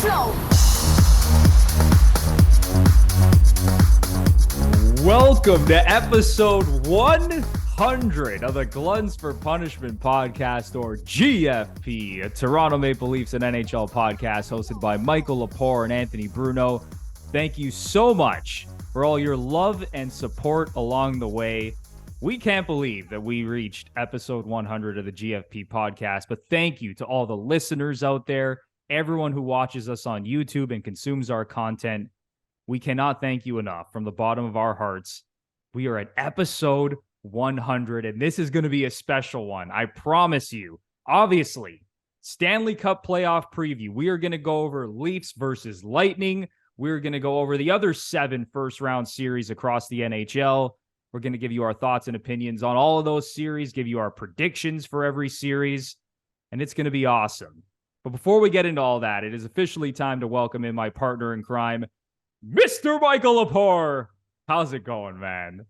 flow. Welcome to episode 100 of the Gluttons For Punishment Podcast, or GFP, a Toronto Maple Leafs and NHL podcast hosted by Michael Lepore and Anthony Bruno. Thank you so much for all your love and support along the way. We can't believe that we reached episode 100 of the GFP podcast, but thank you to all the listeners out there, everyone who watches us on YouTube and consumes our content. We cannot thank you enough from the bottom of our hearts. We are at episode 100, and this is going to be a special one. I promise you. Obviously, Stanley Cup playoff preview. We are going to go over Leafs versus Lightning. We're going to go over the other 7 first-round series across the NHL. We're going to give you our thoughts and opinions on all of those series, give you our predictions for every series, and it's going to be awesome. But before we get into all that, it is officially time to welcome in my partner in crime, Mr. Michael Lepore. How's it going, man?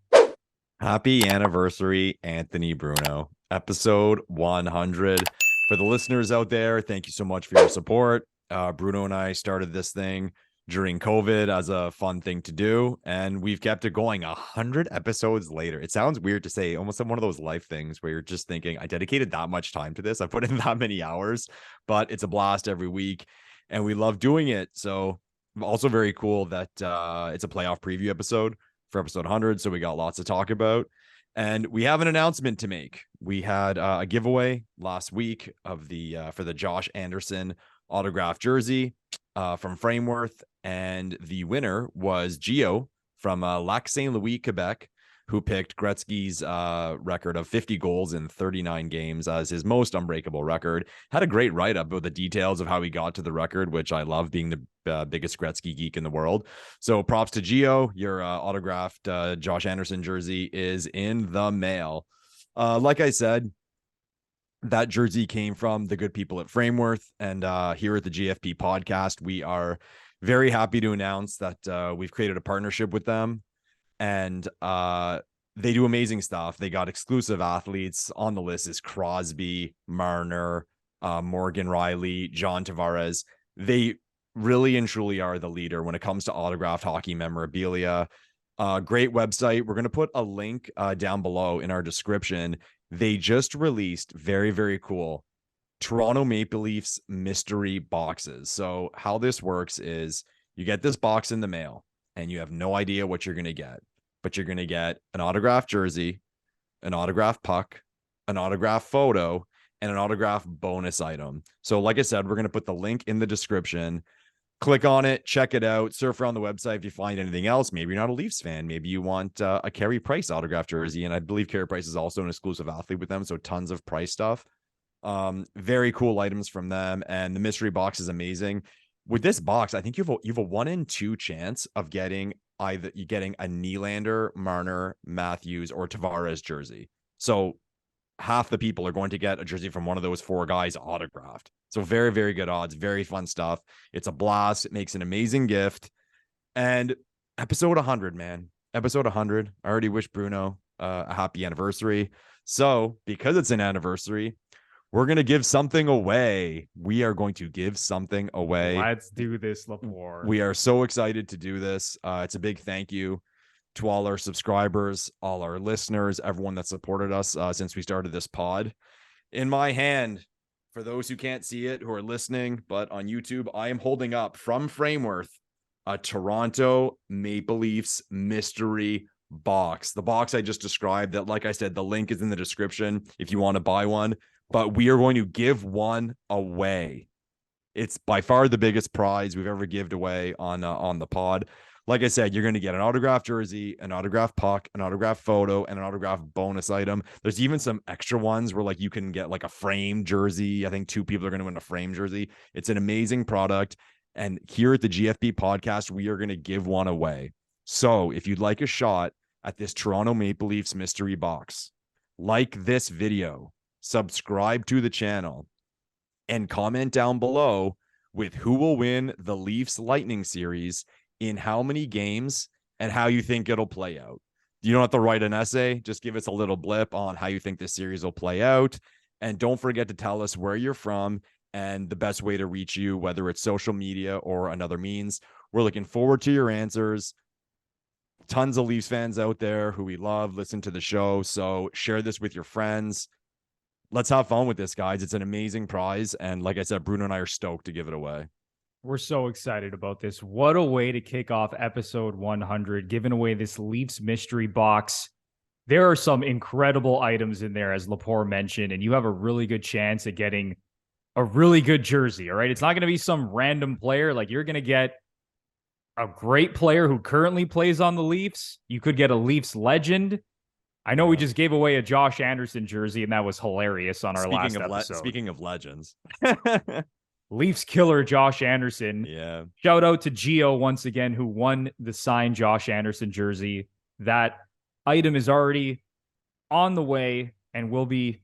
Happy anniversary, Anthony Bruno. Episode 100. For the listeners out there, thank you so much for your support. Bruno and I started this thing during COVID as a fun thing to do, and we've kept it going 100 episodes later. It sounds weird to say, almost one of those life things where you're just thinking, I dedicated that much time to this. I put in that many hours, but it's a blast every week, and we love doing it. So also very cool that it's a playoff preview episode for episode 100, so we got lots to talk about. And we have an announcement to make. We had a giveaway last week of the for the Josh Anderson autographed jersey from Frameworth, and the winner was Gio from Lac Saint Louis, Quebec, who picked Gretzky's record of 50 goals in 39 games as his most unbreakable record. Had a great write-up about the details of how he got to the record, which I love, being the biggest Gretzky geek in the world. So props to Gio. Your autographed Josh Anderson jersey is in the mail. Like I said, that jersey came from the good people at Frameworth, and here at the GFP podcast, we are very happy to announce that we've created a partnership with them. And they do amazing stuff. They got exclusive athletes. On the list is Crosby, Marner, Morgan Riley, John Tavares. They really and truly are the leader when it comes to autographed hockey memorabilia. Great website. We're going to put a link down below in our description. They just released very, very cool Toronto Maple Leafs mystery boxes. So how this works is you get this box in the mail, and you have no idea what you're going to get, but you're going to get an autographed jersey, an autographed puck, an autographed photo, and an autographed bonus item. So like I said, we're going to put the link in the description. Click on it, check it out, surf around the website if you find anything else. Maybe you're not a Leafs fan. Maybe you want a Carey Price autographed jersey, and I believe Carey Price is also an exclusive athlete with them, so tons of Price stuff. Very cool items from them, and the mystery box is amazing. With this box, I think you have a 1 in 2 chance of getting either a Nylander, Marner, Matthews, or Tavares jersey. So half the people are going to get a jersey from one of those 4 guys autographed. So very, very good odds, very fun stuff. It's a blast. It makes an amazing gift. And episode 100, man. Episode 100. I already wish Bruno a happy anniversary. So because it's an anniversary, we're going to give something away. We are going to give something away. Let's do this, Lepore. We are so excited to do this. It's a big thank you to all our subscribers, all our listeners, everyone that supported us since we started this pod. In my hand, for those who can't see it, who are listening, but on YouTube, I am holding up from Frameworth a Toronto Maple Leafs mystery box. The box I just described, that, like I said, the link is in the description if you want to buy one. But we are going to give one away. It's by far the biggest prize we've ever given away on the pod. Like I said, you're going to get an autographed jersey, an autographed puck, an autographed photo, and an autographed bonus item. There's even some extra ones where like you can get like a framed jersey. I think 2 people are going to win a framed jersey. It's an amazing product. And here at the GFP podcast, we are going to give one away. So if you'd like a shot at this Toronto Maple Leafs mystery box, like this video, subscribe to the channel, and comment down below with who will win the Leafs Lightning series, in how many games, and how you think it'll play out. You don't have to write an essay. Just give us a little blip on how you think this series will play out. And don't forget to tell us where you're from and the best way to reach you, whether it's social media or another means. We're looking forward to your answers. Tons of Leafs fans out there who we love, listen to the show. So share this with your friends. Let's have fun with this, guys. It's an amazing prize. And like I said, Bruno and I are stoked to give it away. We're so excited about this. What a way to kick off episode 100, giving away this Leafs mystery box. There are some incredible items in there, as Lepore mentioned, and you have a really good chance at getting a really good jersey, all right? It's not going to be some random player. Like, you're going to get a great player who currently plays on the Leafs. You could get a Leafs legend. I know we just gave away a Josh Anderson jersey, and that was hilarious on our last episode. Speaking of legends. Leafs killer Josh Anderson. Yeah. Shout out to Gio once again, who won the signed Josh Anderson jersey. That item is already on the way and will be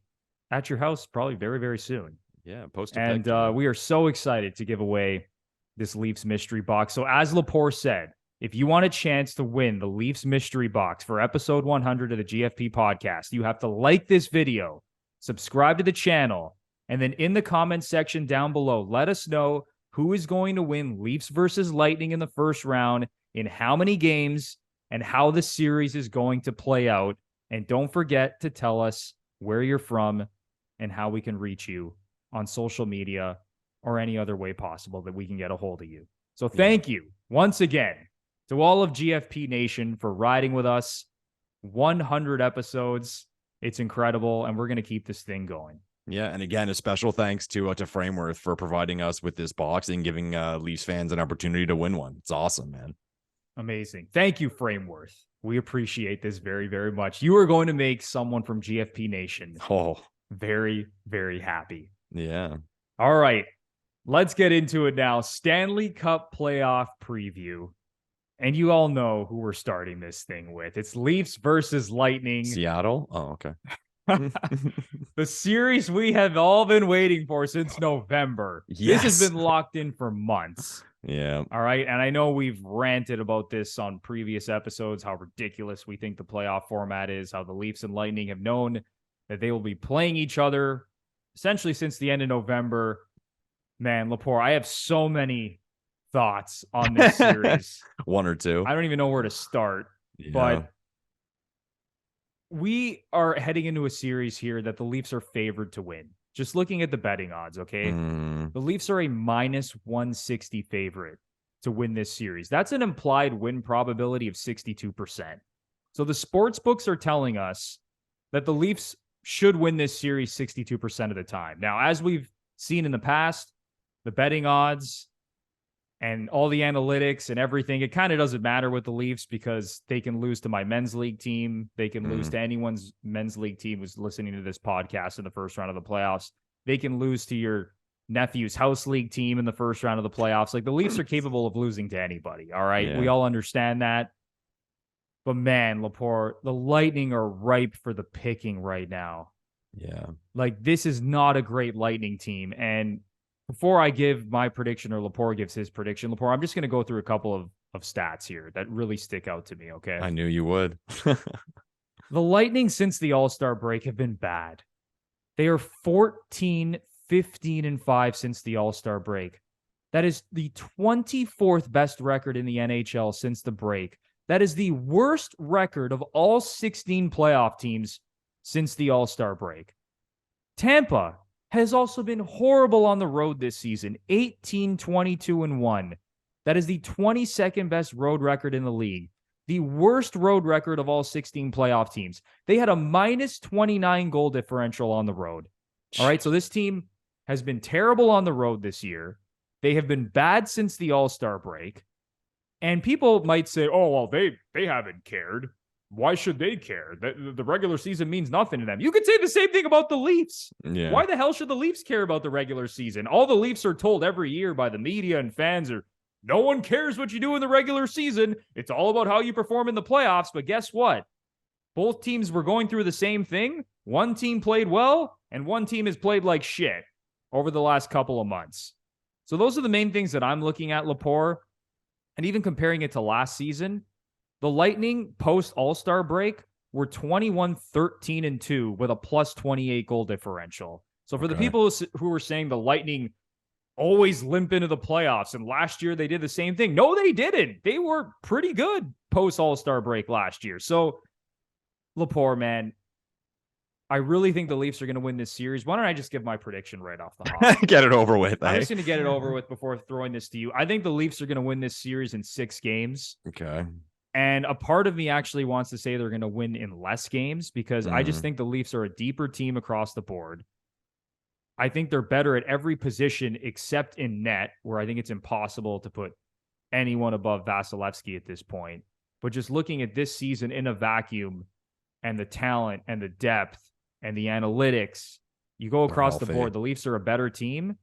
at your house probably very, very soon. Yeah, post a And picture. we are so excited to give away this Leafs mystery box. So as Lepore said, if you want a chance to win the Leafs mystery box for episode 100 of the GFP podcast, you have to like this video, subscribe to the channel, and then in the comments section down below, let us know who is going to win Leafs versus Lightning in the first round, in how many games, and how the series is going to play out. And don't forget to tell us where you're from and how we can reach you on social media or any other way possible that we can get a hold of you. So thank you once again to all of GFP Nation for riding with us. 100 episodes. It's incredible, and we're going to keep this thing going. Yeah, and again, a special thanks to Frameworth for providing us with this box and giving Leafs fans an opportunity to win one. It's awesome, man. Amazing. Thank you, Frameworth. We appreciate this very, very much. You are going to make someone from GFP Nation very, very happy. Yeah. All right. Let's get into it now. Stanley Cup playoff preview. And you all know who we're starting this thing with. It's Leafs versus Lightning. Seattle? Oh, okay. The series we have all been waiting for since November. Yes. This has been locked in for months. Yeah. All right. And I know we've ranted about this on previous episodes, how ridiculous we think the playoff format is, how the Leafs and Lightning have known that they will be playing each other essentially since the end of November. Man, Lepore, I have so many thoughts on this series. One or two. I don't even know where to start, but we are heading into a series here that the Leafs are favored to win. Just looking at the betting odds, okay? The Leafs are a minus 160 favorite to win this series. That's an implied win probability of 62%. So the sports books are telling us that the Leafs should win this series 62% of the time. Now, as we've seen in the past, the betting odds and all the analytics and everything, it kind of doesn't matter with the Leafs because they can lose to my men's league team. They can lose to anyone's men's league team who's listening to this podcast in the first round of the playoffs. They can lose to your nephew's house league team in the first round of the playoffs. Like, the Leafs are capable of losing to anybody. All right. Yeah. We all understand that. But man, Lepore, the Lightning are ripe for the picking right now. Yeah. Like, this is not a great Lightning team. And before I give my prediction or Lepore gives his prediction, Lepore, I'm just going to go through a couple of stats here that really stick out to me, okay? I knew you would. The Lightning, since the All-Star break, have been bad. They are 14, 15, and 5 since the All-Star break. That is the 24th best record in the NHL since the break. That is the worst record of all 16 playoff teams since the All-Star break. Tampa has also been horrible on the road this season, 18, 22, and 1. That is the 22nd best road record in the league. The worst road record of all 16 playoff teams. They had a minus 29 goal differential on the road. All right, so this team has been terrible on the road this year. They have been bad since the All-Star break. And people might say, oh, well, they haven't cared. Why should they care? The regular season means nothing to them. You could say the same thing about the Leafs. Yeah. Why the hell should the Leafs care about the regular season? All the Leafs are told every year by the media and fans are, no one cares what you do in the regular season. It's all about how you perform in the playoffs. But guess what? Both teams were going through the same thing. One team played well, and one team has played like shit over the last couple of months. So those are the main things that I'm looking at, Lepore. And even comparing it to last season, the Lightning post All-Star break were 21, 13, and 2 with a plus 28 goal differential. So for the people who were saying the Lightning always limp into the playoffs, and last year they did the same thing. No, they didn't. They were pretty good post All-Star break last year. So Lepore, man, I really think the Leafs are going to win this series. Why don't I just give my prediction right off the hop? Get it over with. I'm just going to get it over with before throwing this to you. I think the Leafs are going to win this series in 6 games. Okay. And a part of me actually wants to say they're going to win in less games because I just think the Leafs are a deeper team across the board. I think they're better at every position except in net, where I think it's impossible to put anyone above Vasilevsky at this point. But just looking at this season in a vacuum and the talent and the depth and the analytics, you go across the board, the Leafs are a better team.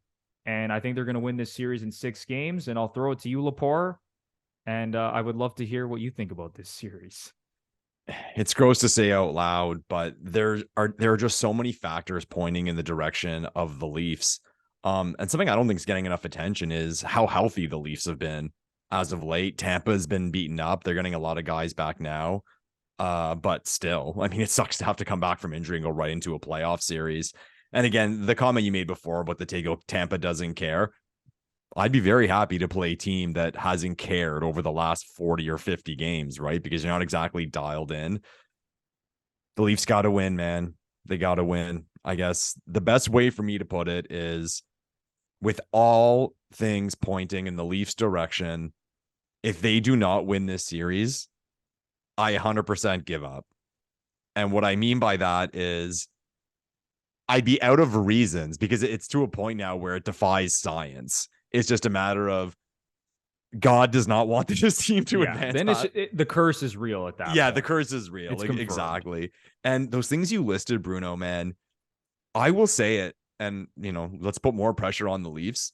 And I think they're going to win this series in 6 games. And I'll throw it to you, Lepore. And I would love to hear what you think about this series. It's gross to say out loud, but there are just so many factors pointing in the direction of the Leafs. And something I don't think is getting enough attention is how healthy the Leafs have been as of late. Tampa has been beaten up. They're getting a lot of guys back now. But still, I mean, it sucks to have to come back from injury and go right into a playoff series. And again, the comment you made before about the take-o, Tampa doesn't care. I'd be very happy to play a team that hasn't cared over the last 40 or 50 games, right? Because you're not exactly dialed in. The Leafs got to win, man. They got to win. I guess the best way for me to put it is, with all things pointing in the Leafs' direction, if they do not win this series, I 100% give up. And what I mean by that is I'd be out of reasons, because it's to a point now where it defies science. It's just a matter of God does not want this team to advance. Then the curse is real at that point. Yeah, the curse is real. Like, exactly. And those things you listed, Bruno, man, I will say it. And, you know, let's put more pressure on the Leafs.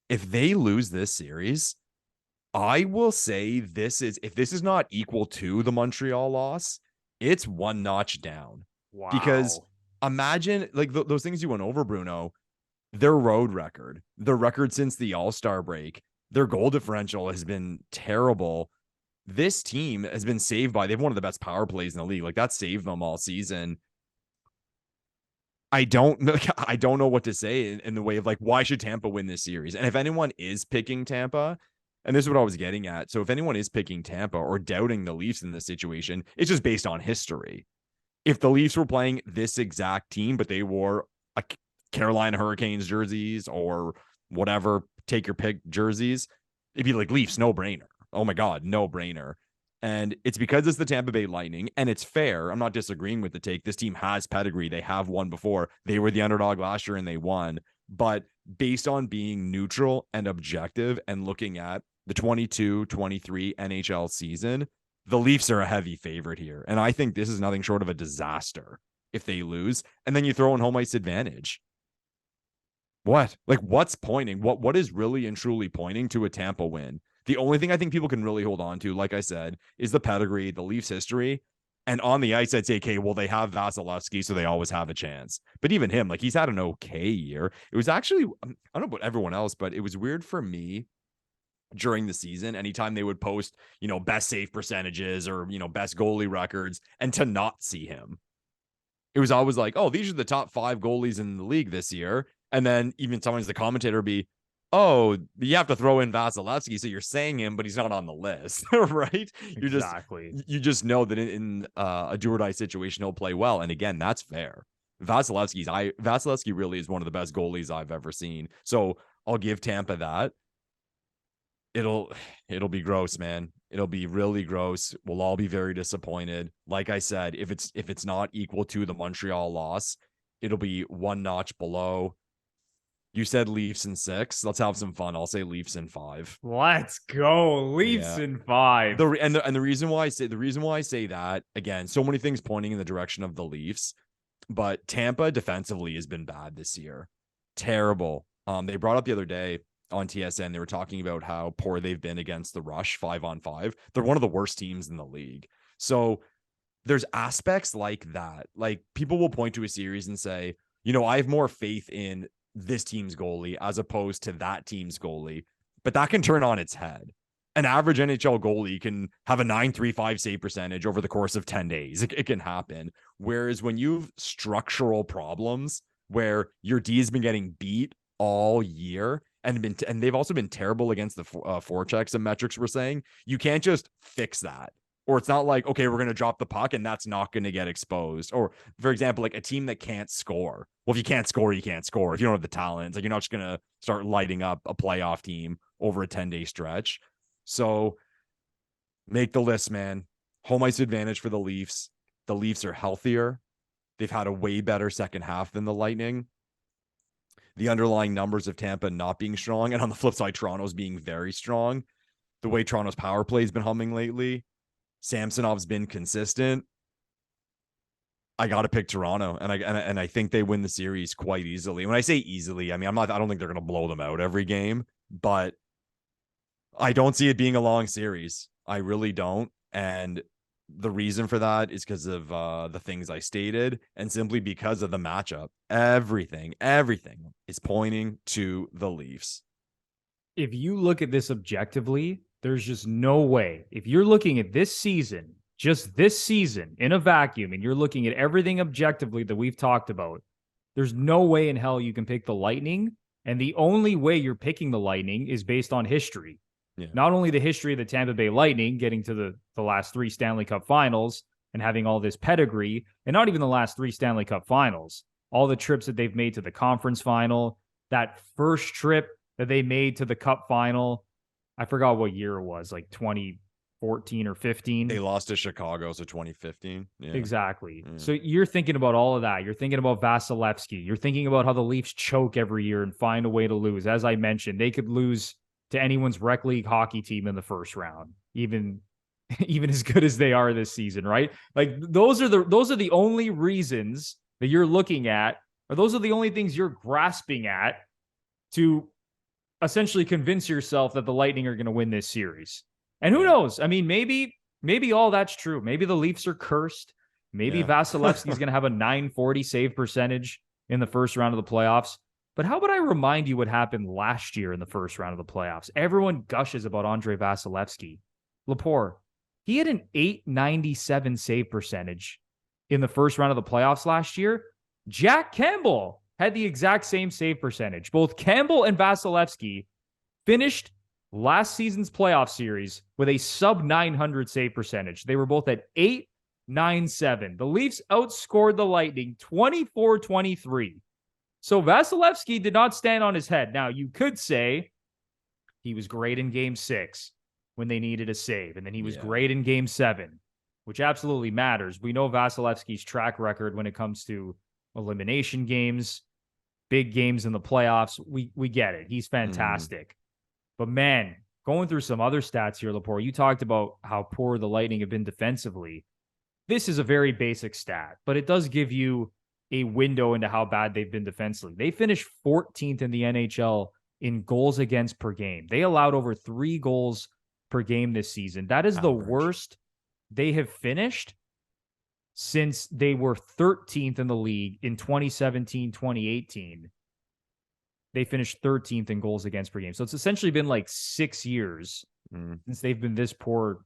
If they lose this series, I will say if this is not equal to the Montreal loss, it's one notch down. Wow. Because imagine, like, those things you went over, Bruno, their road record, their record since the All-Star break, their goal differential has been terrible. This team has been saved by, they have one of the best power plays in the league. Like, that saved them all season. I don't know what to say in the way of, like, why should Tampa win this series? And if anyone is picking Tampa, and this is what I was getting at. So if anyone is picking Tampa or doubting the Leafs in this situation, it's just based on history. If the Leafs were playing this exact team, but they wore a Carolina Hurricanes jerseys or whatever, take your pick jerseys, it'd be like Leafs, no brainer. Oh my God, no brainer. And it's because it's the Tampa Bay Lightning, and it's fair. I'm not disagreeing with the take. This team has pedigree. They have won before. They were the underdog last year and they won. But based on being neutral and objective and looking at the 22-23 NHL season, the Leafs are a heavy favorite here. And I think this is nothing short of a disaster if they lose. And then you throw in home ice advantage. What? Like, what's pointing? What is really and truly pointing to a Tampa win? The only thing I think people can really hold on to, like I said, is the pedigree, the Leafs history. And on the ice, I'd say, okay, well, they have Vasilevsky, so they always have a chance. But even him, like, he's had an okay year. It was actually, I don't know about everyone else, but it was weird for me during the season, anytime they would post, you know, best save percentages or, you know, best goalie records, and to not see him. It was always like, oh, these are the top 5 goalies in the league this year. And then even sometimes the commentator would be, oh, you have to throw in Vasilevsky, so you're saying him, but he's not on the list, right? You just know that in a do or die situation, he'll play well. And again, that's fair. Vasilevsky really is one of the best goalies I've ever seen. So I'll give Tampa that. It'll be gross, man. It'll be really gross. We'll all be very disappointed. Like I said, if it's not equal to the Montreal loss, it'll be one notch below. You said Leafs in 6. Let's have some fun. I'll say Leafs in 5. Let's go, Leafs in 5. The reason why I say that, again, so many things pointing in the direction of the Leafs, but Tampa defensively has been bad this year. Terrible. They brought up the other day on TSN, they were talking about how poor they've been against the rush 5-on-5. They're one of the worst teams in the league. So there's aspects like that. Like, people will point to a series and say, you know, I have more faith in this team's goalie as opposed to that team's goalie, but that can turn on its head. An average NHL goalie can have a .935 save percentage over the course of 10 days. It can happen. Whereas when you've structural problems where your D has been getting beat all year and they've also been terrible against the forechecks and metrics we're saying. You can't just fix that. Or it's not like, okay, we're going to drop the puck and that's not going to get exposed. Or, for example, like a team that can't score. Well, if you can't score, you can't score. If you don't have the talent, like you're not just going to start lighting up a playoff team over a 10-day stretch. So make the list, man. Home ice advantage for the Leafs. The Leafs are healthier. They've had a way better second half than the Lightning. The underlying numbers of Tampa not being strong. And on the flip side, Toronto's being very strong. The way Toronto's power play has been humming lately. Samsonov's been consistent. I got to pick Toronto, and I think they win the series quite easily. When I say easily, I mean I don't think they're going to blow them out every game, but I don't see it being a long series. I really don't, and the reason for that is because of the things I stated, and simply because of the matchup. Everything is pointing to the Leafs. If you look at this objectively, there's just no way. If you're looking at this season, just this season in a vacuum, and you're looking at everything objectively that we've talked about, there's no way in hell you can pick the Lightning. And the only way you're picking the Lightning is based on history. Yeah. Not only the history of the Tampa Bay Lightning getting to the last 3 Stanley Cup finals and having all this pedigree, and not even the last 3 Stanley Cup finals, all the trips that they've made to the conference final, that first trip that they made to the cup final, I forgot what year it was, like 2014 or 15. They lost to Chicago, so 2015. Yeah. Exactly. So you're thinking about all of that. You're thinking about Vasilevsky. You're thinking about how the Leafs choke every year and find a way to lose. As I mentioned, they could lose to anyone's rec league hockey team in the first round, even as good as they are this season, right? Like those are the only reasons that you're looking at, or those are the only things you're grasping at to essentially convince yourself that the Lightning are going to win this series. And who knows? I mean, maybe all that's true. Maybe the Leafs are cursed. Maybe Vasilevsky's going to have a .940 save percentage in the first round of the playoffs. But how about I remind you what happened last year in the first round of the playoffs? Everyone gushes about Andrei Vasilevsky. Lepore, he had an .897 save percentage in the first round of the playoffs last year. Jack Campbell had the exact same save percentage. Both Campbell and Vasilevsky finished last season's playoff series with a sub-900 save percentage. They were both at .897. The Leafs outscored the Lightning 24-23. So Vasilevsky did not stand on his head. Now, you could say he was great in Game 6 when they needed a save, and then he was great in Game 7, which absolutely matters. We know Vasilevsky's track record when it comes to elimination games, big games in the playoffs. We get it. He's fantastic. But man, going through some other stats here, Lepore, you talked about how poor the Lightning have been defensively. This is a very basic stat, but it does give you a window into how bad they've been defensively. They finished 14th in the NHL in goals against per game. They allowed over 3 goals per game this season. That is the worst they have finished since they were 13th in the league in 2017-2018. They finished 13th in goals against per game. So it's essentially been like 6 years since they've been this poor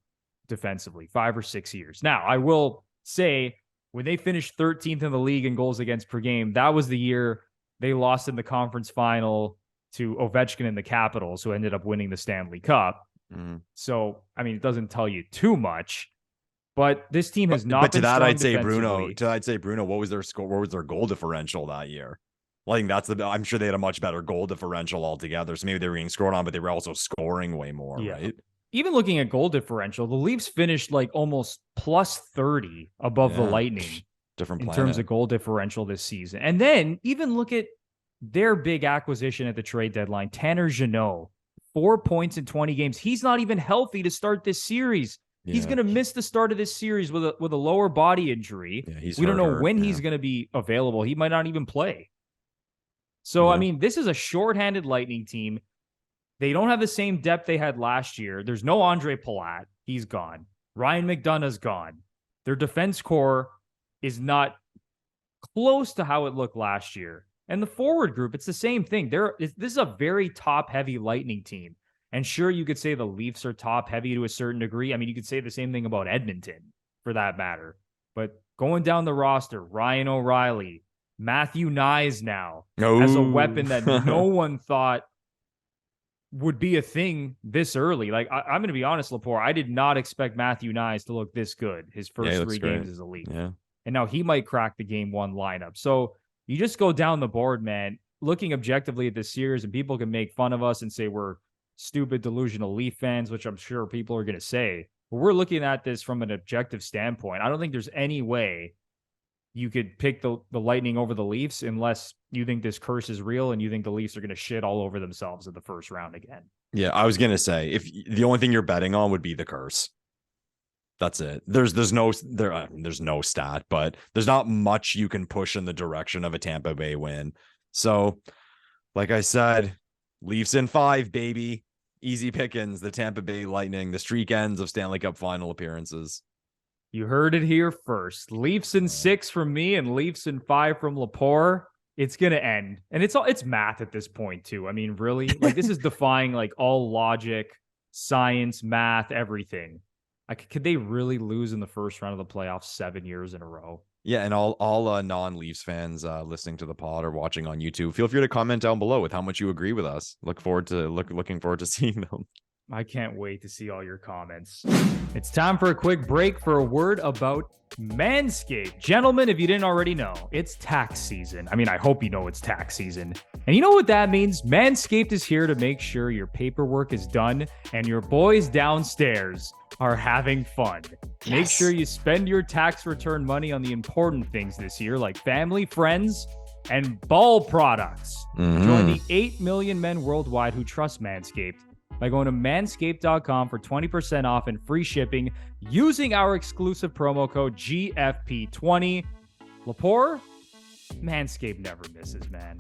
defensively, 5 or 6 years. Now, I will say, when they finished 13th in the league in goals against per game, that was the year they lost in the conference final to Ovechkin and the Capitals, who ended up winning the Stanley Cup. So, I mean, it doesn't tell you too much, but this team has not been strong defensively. I'd say Bruno, what was their score? What was their goal differential that year? Well, I think I'm sure they had a much better goal differential altogether. So maybe they were getting scored on, but they were also scoring way more, right? Even looking at goal differential, the Leafs finished like almost plus 30 above the Lightning in terms of goal differential this season. And then even look at their big acquisition at the trade deadline, Tanner Jeannot, 4 points in 20 games. He's not even healthy to start this series. He's going to miss the start of this series with a lower body injury. We don't know when he's going to be available. He might not even play. So, I mean, this is a shorthanded Lightning team. They don't have the same depth they had last year. There's no Andre Palat. He's gone. Ryan McDonough's gone. Their defense core is not close to how it looked last year. And the forward group, it's the same thing. This is a very top-heavy Lightning team. And sure, you could say the Leafs are top-heavy to a certain degree. I mean, you could say the same thing about Edmonton, for that matter. But going down the roster, Ryan O'Reilly, Matthew Knies now as a Oh. weapon that no one thought would be a thing this early. Like, I'm going to be honest, Lepore, I did not expect Matthew Knies to look this good his first 3 games as a Leaf. Yeah. And now he might crack the game 1 lineup. So you just go down the board, man, looking objectively at this series, and people can make fun of us and say we're stupid, delusional Leaf fans, which I'm sure people are going to say. But we're looking at this from an objective standpoint. I don't think there's any way you could pick the Lightning over the Leafs unless you think this curse is real and you think the Leafs are going to shit all over themselves in the first round again. Yeah, I was going to say, if the only thing you're betting on would be the curse. That's it. There's no stat, but there's not much you can push in the direction of a Tampa Bay win. So, like I said, Leafs in 5, baby. Easy pickings. The Tampa Bay Lightning, the streak ends of Stanley Cup final appearances. You heard it here first. Leafs in 6 from me and Leafs in 5 from Lepore. It's going to end. And it's math at this point too. I mean, really, like this is defying like all logic, science, math, everything. Like, could they really lose in the first round of the playoffs 7 years in a row? Yeah, and all non-Leafs fans listening to the pod or watching on YouTube, feel free to comment down below with how much you agree with us. Looking forward to seeing them. I can't wait to see all your comments. It's time for a quick break for a word about MANSCAPED. Gentlemen, if you didn't already know, it's tax season. I mean, I hope you know it's tax season. And you know what that means? MANSCAPED is here to make sure your paperwork is done and your boys downstairs are having fun. Yes. Make sure you spend your tax return money on the important things this year, like family, friends, and ball products. Mm-hmm. Join the 8 million men worldwide who trust MANSCAPED by going to manscaped.com for 20% off and free shipping using our exclusive promo code GFP20. Lepore, MANSCAPED never misses, man.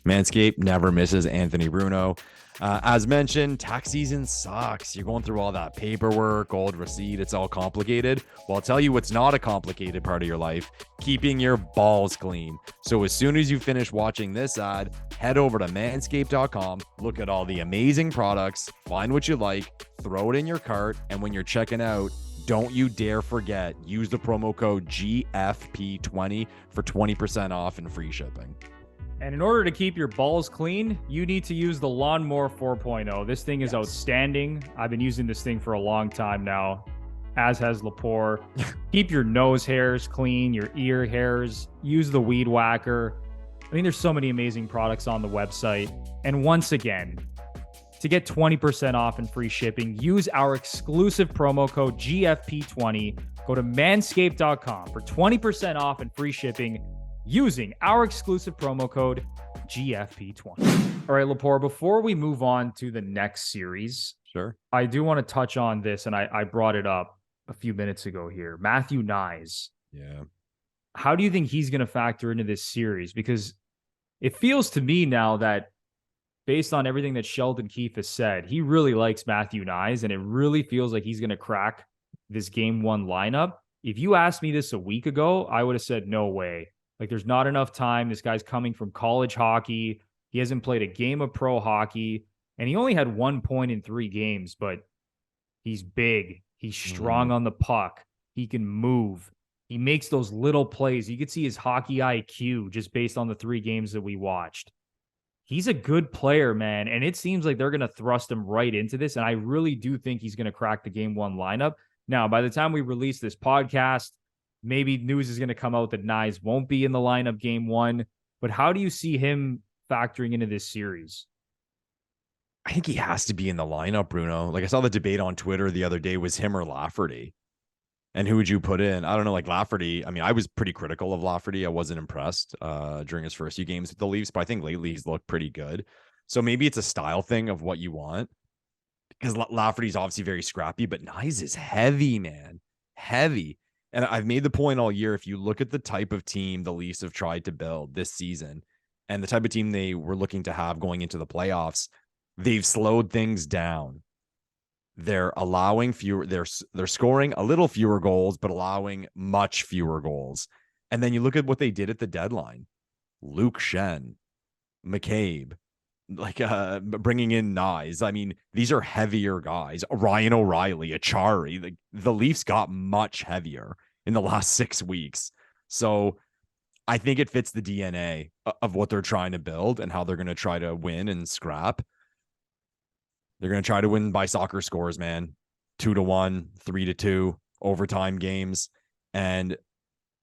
MANSCAPED never misses. Anthony Bruno. As mentioned, tax season sucks. You're going through all that paperwork, old receipt. It's all complicated. Well, I'll tell you what's not a complicated part of your life: keeping your balls clean. So as soon as you finish watching this ad, head over to manscaped.com, look at all the amazing products, find what you like, throw it in your cart, and when you're checking out, don't you dare forget, use the promo code GFP20 for 20% off and free shipping. And in order to keep your balls clean, you need to use the Lawnmower 4.0. This thing is outstanding. I've been using this thing for a long time now, as has Lepore. Keep your nose hairs clean, your ear hairs. Use the Weed Whacker. I mean, there's so many amazing products on the website. And once again, to get 20% off and free shipping, use our exclusive promo code GFP20. Go to manscaped.com for 20% off and free shipping using our exclusive promo code GFP20. All right, Lepore, before we move on to the next series, sure, I do want to touch on this, and I brought it up a few minutes ago here. Matthew Knies. Yeah. How do you think he's going to factor into this series? Because it feels to me now that based on everything that Sheldon Keefe has said, he really likes Matthew Knies, and it really feels like he's going to crack this game 1 lineup. If you asked me this a week ago, I would have said no way. Like, there's not enough time. This guy's coming from college hockey. He hasn't played a game of pro hockey, and he only had 1 point in 3 games, but he's big. He's strong on the puck. He can move. He makes those little plays. You could see his hockey IQ just based on the 3 games that we watched. He's a good player, man, and it seems like they're going to thrust him right into this, and I really do think he's going to crack the game 1 lineup. Now, by the time we release this podcast, maybe news is going to come out that Knies won't be in the lineup game 1, but how do you see him factoring into this series? I think he has to be in the lineup, Bruno. Like, I saw the debate on Twitter the other day, was him or Lafferty. And who would you put in? I don't know, like Lafferty. I mean, I was pretty critical of Lafferty. I wasn't impressed during his first few games with the Leafs, but I think lately he's looked pretty good. So maybe it's a style thing of what you want, because Lafferty's obviously very scrappy, but Knies is heavy, man. Heavy. And I've made the point all year, if you look at the type of team the Leafs have tried to build this season and the type of team they were looking to have going into the playoffs, they've slowed things down. They're allowing fewer, they're scoring a little fewer goals, but allowing much fewer goals. And then you look at what they did at the deadline. Luke Shen, McCabe, like bringing in Knies. I mean, these are heavier guys. Ryan O'Reilly, Achari. Like, the Leafs got much heavier in the last 6 weeks. So I think it fits the DNA of what they're trying to build and how they're going to try to win and scrap. They're going to try to win by soccer scores, man. 2-1, 3-2, overtime games. And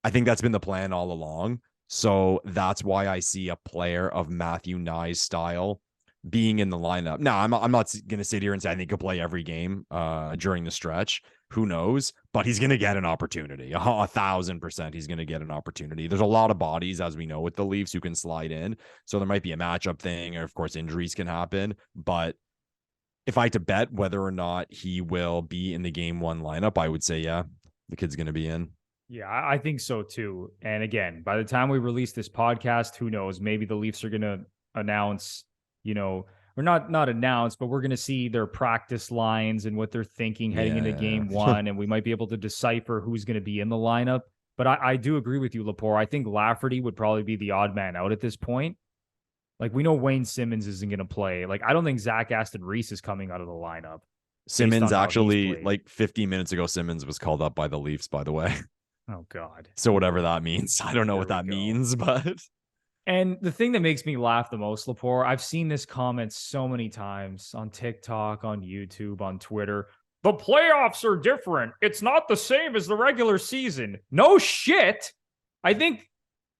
I think that's been the plan all along. So that's why I see a player of Matthew Knies' style being in the lineup. Now, I'm not going to sit here and say I think he'll play every game during the stretch. Who knows? But he's going to get an opportunity. 1,000% he's going to get an opportunity. There's a lot of bodies, as we know, with the Leafs who can slide in. So there might be a matchup thing, or of course injuries can happen. But if I had to bet whether or not he will be in the game one lineup, I would say, yeah, the kid's going to be in. Yeah, I think so too. And again, by the time we release this podcast, who knows? Maybe the Leafs are going to announce, or not announce, but we're going to see their practice lines and what they're thinking heading into game one. And we might be able to decipher who's going to be in the lineup. But I do agree with you, Lepore. I think Lafferty would probably be the odd man out at this point. Like, we know Wayne Simmons isn't going to play. Like, I don't think Zach Aston Reese is coming out of the lineup. Simmons actually, like 15 minutes ago, Simmons was called up by the Leafs, by the way. Oh, God. So whatever that means. I don't know what that means, but. And the thing that makes me laugh the most, Lepore, I've seen this comment so many times on TikTok, on YouTube, on Twitter. The playoffs are different. It's not the same as the regular season. No shit. I think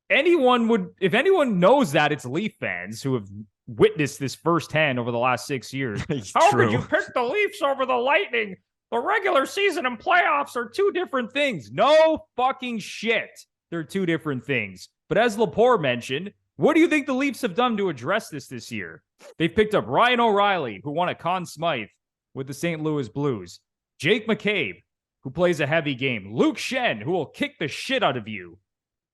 if anyone knows that, it's Leaf fans who have witnessed this firsthand over the last 6 years. How could you pick the Leafs over the Lightning? The regular season and playoffs are two different things. No fucking shit. They're two different things. But as Lepore mentioned, what do you think the Leafs have done to address this year? They've picked up Ryan O'Reilly, who won a Conn Smythe with the St. Louis Blues. Jake McCabe, who plays a heavy game. Luke Shen, who will kick the shit out of you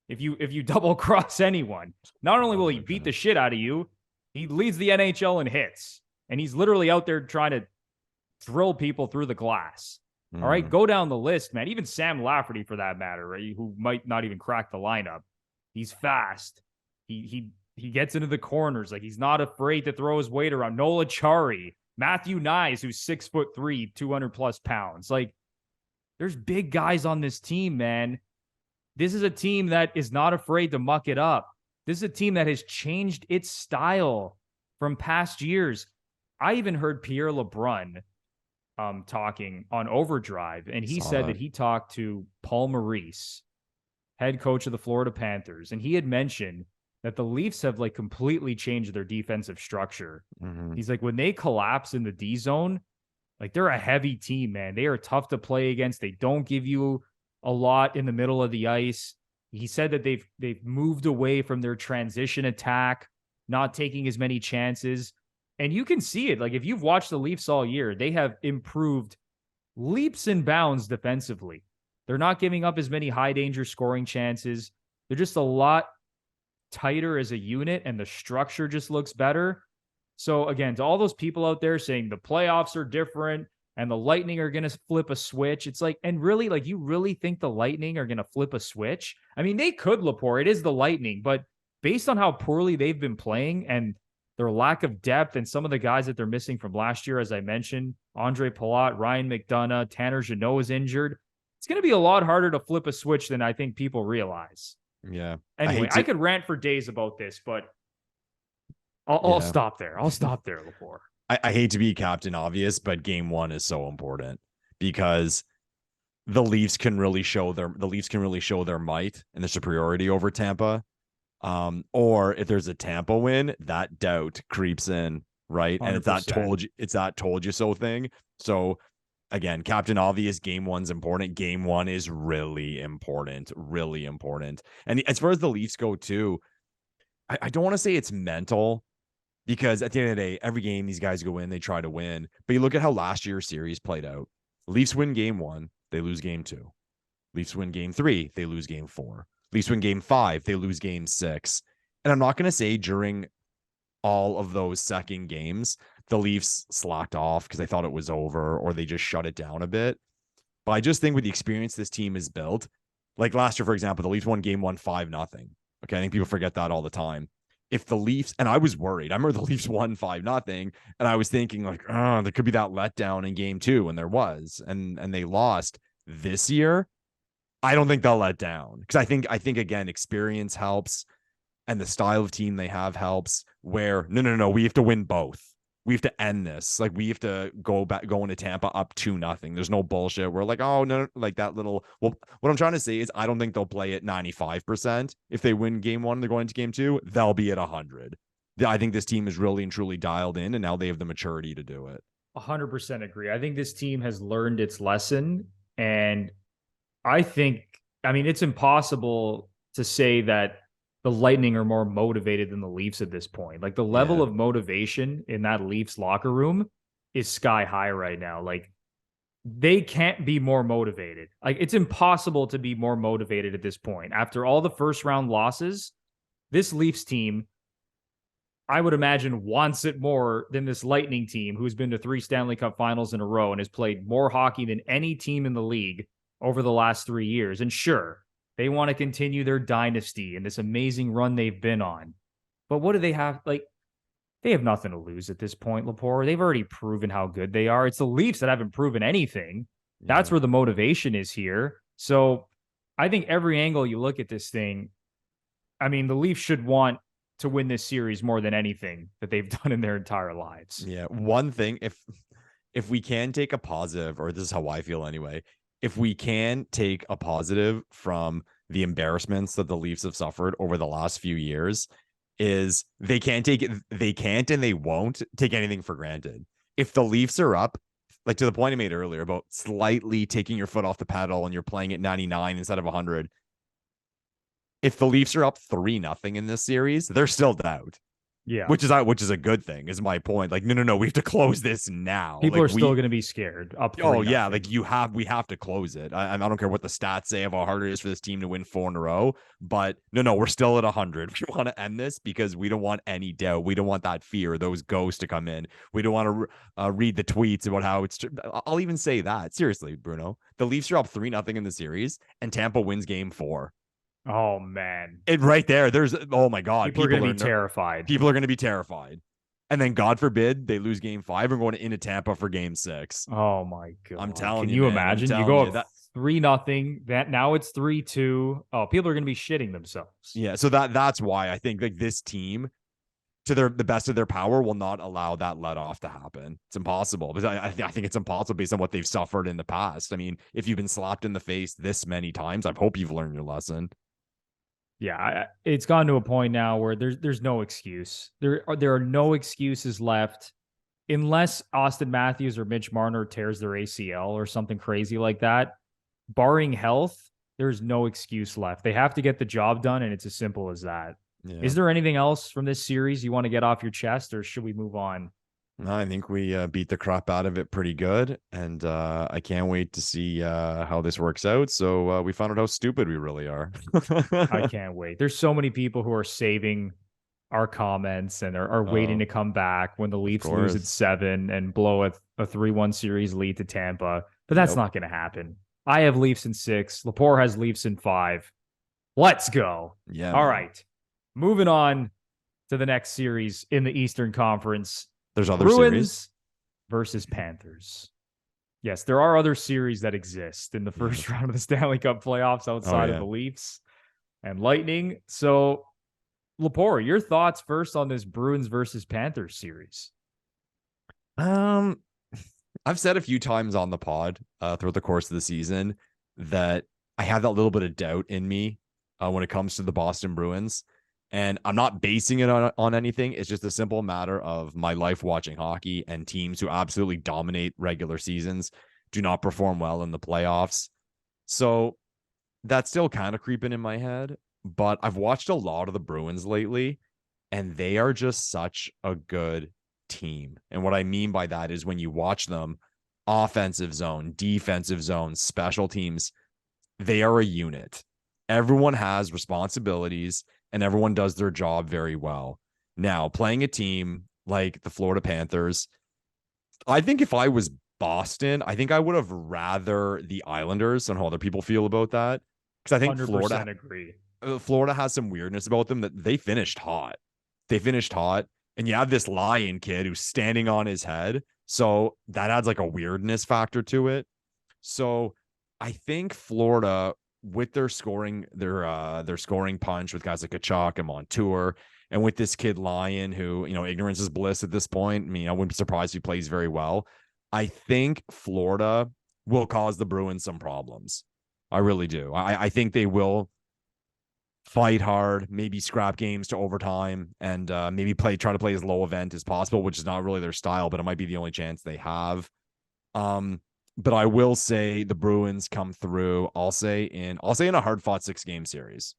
if you double cross anyone. Not only will he beat the shit out of you, he leads the NHL in hits. And he's literally out there trying to drill people through the glass. All right, go down the list, man. Even Sam Lafferty, for that matter, right, who might not even crack the lineup. He's fast. He gets into the corners. Like, he's not afraid to throw his weight around. Nola Chari, Matthew Knies, who's 6'3", 200+ pounds. Like, there's big guys on this team, man. This is a team that is not afraid to muck it up. This is a team that has changed its style from past years. I even heard Pierre LeBrun talking on Overdrive, and he said that he talked to Paul Maurice, head coach of the Florida Panthers, and he had mentioned that the Leafs have like completely changed their defensive structure. He's like, when they collapse in the D zone, like, they're a heavy team, man. They are tough to play against. They don't give you a lot in the middle of the ice. He said that they've moved away from their transition attack, not taking as many chances. And you can see it. Like, if you've watched the Leafs all year, they have improved leaps and bounds defensively. They're not giving up as many high danger scoring chances. They're just a lot tighter as a unit, and the structure just looks better. So again, to all those people out there saying the playoffs are different and the Lightning are going to flip a switch, it's like, and really, like, you really think the Lightning are going to flip a switch? I mean, they could, Lepore. It is the Lightning, but based on how poorly they've been playing and their lack of depth and some of the guys that they're missing from last year, as I mentioned, Andre Palat, Ryan McDonough, Tanner Jeannot is injured. It's going to be a lot harder to flip a switch than I think people realize. Yeah. Anyway, I could rant for days about this, but I'll stop there. I'll stop there, Lepore. I hate to be Captain Obvious, but game one is so important because the Leafs can really show their might and their superiority over Tampa. Or if there's a Tampa win, that doubt creeps in, right? 100%. And it's that told you so thing. So again, Captain Obvious, game one's important. Game one is really important, really important. And as far as the Leafs go too, I don't want to say it's mental, because at the end of the day, every game these guys go in, they try to win. But you look at how last year's series played out. Leafs win game one, they lose game two. Leafs win game three, they lose game four. Leafs win game five, they lose game six. And I'm not going to say during all of those second games, the Leafs slacked off because they thought it was over or they just shut it down a bit. But I just think with the experience this team has built, like last year, for example, the Leafs won game one 5-0. Okay, I think people forget that all the time. If the Leafs, and I was worried, I remember the Leafs won 5-0, and I was thinking like, oh, there could be that letdown in game two, and there was, and they lost. This year, I don't think they'll let down, because I think again, experience helps and the style of team they have helps, where no, we have to win both. We have to end this. Like, we have to go into Tampa up 2-0. There's no bullshit. We're like, oh no, like that little. Well, what I'm trying to say is I don't think they'll play at 95%. If they win game 1, they're going into game 2, they'll be at 100. I think this team is really and truly dialed in, and now they have the maturity to do it. 100% agree. I think this team has learned its lesson, and I mean, it's impossible to say that the Lightning are more motivated than the Leafs at this point. Like, the level of motivation in that Leafs locker room is sky high right now. Like, they can't be more motivated. Like, it's impossible to be more motivated at this point. After all the first round losses, this Leafs team, I would imagine, wants it more than this Lightning team, who's been to 3 Stanley Cup finals in a row and has played more hockey than any team in the league over the last 3 years. And sure, they want to continue their dynasty and this amazing run they've been on. But what do they have? Like, they have nothing to lose at this point, Lepore. They've already proven how good they are. It's the Leafs that haven't proven anything. That's where the motivation is here. So I think every angle you look at this thing, I mean, the Leafs should want to win this series more than anything that they've done in their entire lives. Yeah. One thing, if we can take a positive, or this is how I feel anyway, if we can take a positive from the embarrassments that the Leafs have suffered over the last few years, is they can't and they won't take anything for granted. If the Leafs are up, like to the point I made earlier about slightly taking your foot off the pedal and you're playing at 99 instead of 100, if the Leafs are up 3-0 in this series, they're still out. Yeah. Which is a good thing, is my point. Like, no, we have to close this now. People like, are still going to be scared. Up 3-0. Oh yeah, like we have to close it. I don't care what the stats say of how hard it is for this team to win 4 in a row, but no, we're still at 100. We want to end this because we don't want any doubt. We don't want that fear, those ghosts to come in. We don't want to read the tweets about how it's. I'll even say that seriously, Bruno. The Leafs are up 3-0 in the series, and Tampa wins game 4. Oh man, it right there. There's oh my god, people are going to be terrified. People are going to be terrified, and then God forbid they lose game 5 and going into Tampa for game 6. Oh my god, I'm telling you. Can you imagine? You go up 3-0. That now it's 3-2. Oh, people are going to be shitting themselves. Yeah, so that's why I think like this team, to the best of their power, will not allow that let off to happen. It's impossible, because I think it's impossible based on what they've suffered in the past. I mean, if you've been slapped in the face this many times, I hope you've learned your lesson. Yeah, it's gotten to a point now where there's no excuse. There are no excuses left, unless Austin Matthews or Mitch Marner tears their ACL or something crazy like that. Barring health, there's no excuse left. They have to get the job done, and it's as simple as that. Yeah. Is there anything else from this series you want to get off your chest, or should we move on? No, I think we beat the crap out of it pretty good, and I can't wait to see how this works out. So we found out how stupid we really are. I can't wait. There's so many people who are saving our comments and are waiting to come back when the Leafs lose at 7 and blow a 3-1 series lead to Tampa. But that's not going to happen. I have Leafs in 6. Lepore has Leafs in 5. Let's go. Yeah. All right. Moving on to the next series in the Eastern Conference. There's other Bruins series versus Panthers. Yes, there are other series that exist in the first round of the Stanley Cup playoffs outside of the Leafs and Lightning. So, Lepore, your thoughts first on this Bruins versus Panthers series? I've said a few times on the pod throughout the course of the season that I have that little bit of doubt in me when it comes to the Boston Bruins. And I'm not basing it on anything. It's just a simple matter of my life watching hockey, and teams who absolutely dominate regular seasons do not perform well in the playoffs. So that's still kind of creeping in my head. But I've watched a lot of the Bruins lately, and they are just such a good team. And what I mean by that is when you watch them, offensive zone, defensive zone, special teams, they are a unit. Everyone has responsibilities, and everyone does their job very well. Now, playing a team like the Florida Panthers, I think if I was Boston, I think I would have rather the Islanders. I don't know how other people feel about that, because I think Florida has some weirdness about them, that they finished hot. And you have this lion kid who's standing on his head. So that adds like a weirdness factor to it. So I think Florida with their scoring punch with guys like Kachuk and Montour, and with this kid Lyon, who, ignorance is bliss at this point. I mean, I wouldn't be surprised if he plays very well. I think Florida will cause the Bruins some problems. I really do. I think they will fight hard, maybe scrap games to overtime, and maybe try to play as low event as possible, which is not really their style, but it might be the only chance they have. But I will say the Bruins come through. I'll say in a hard-fought 6-game series.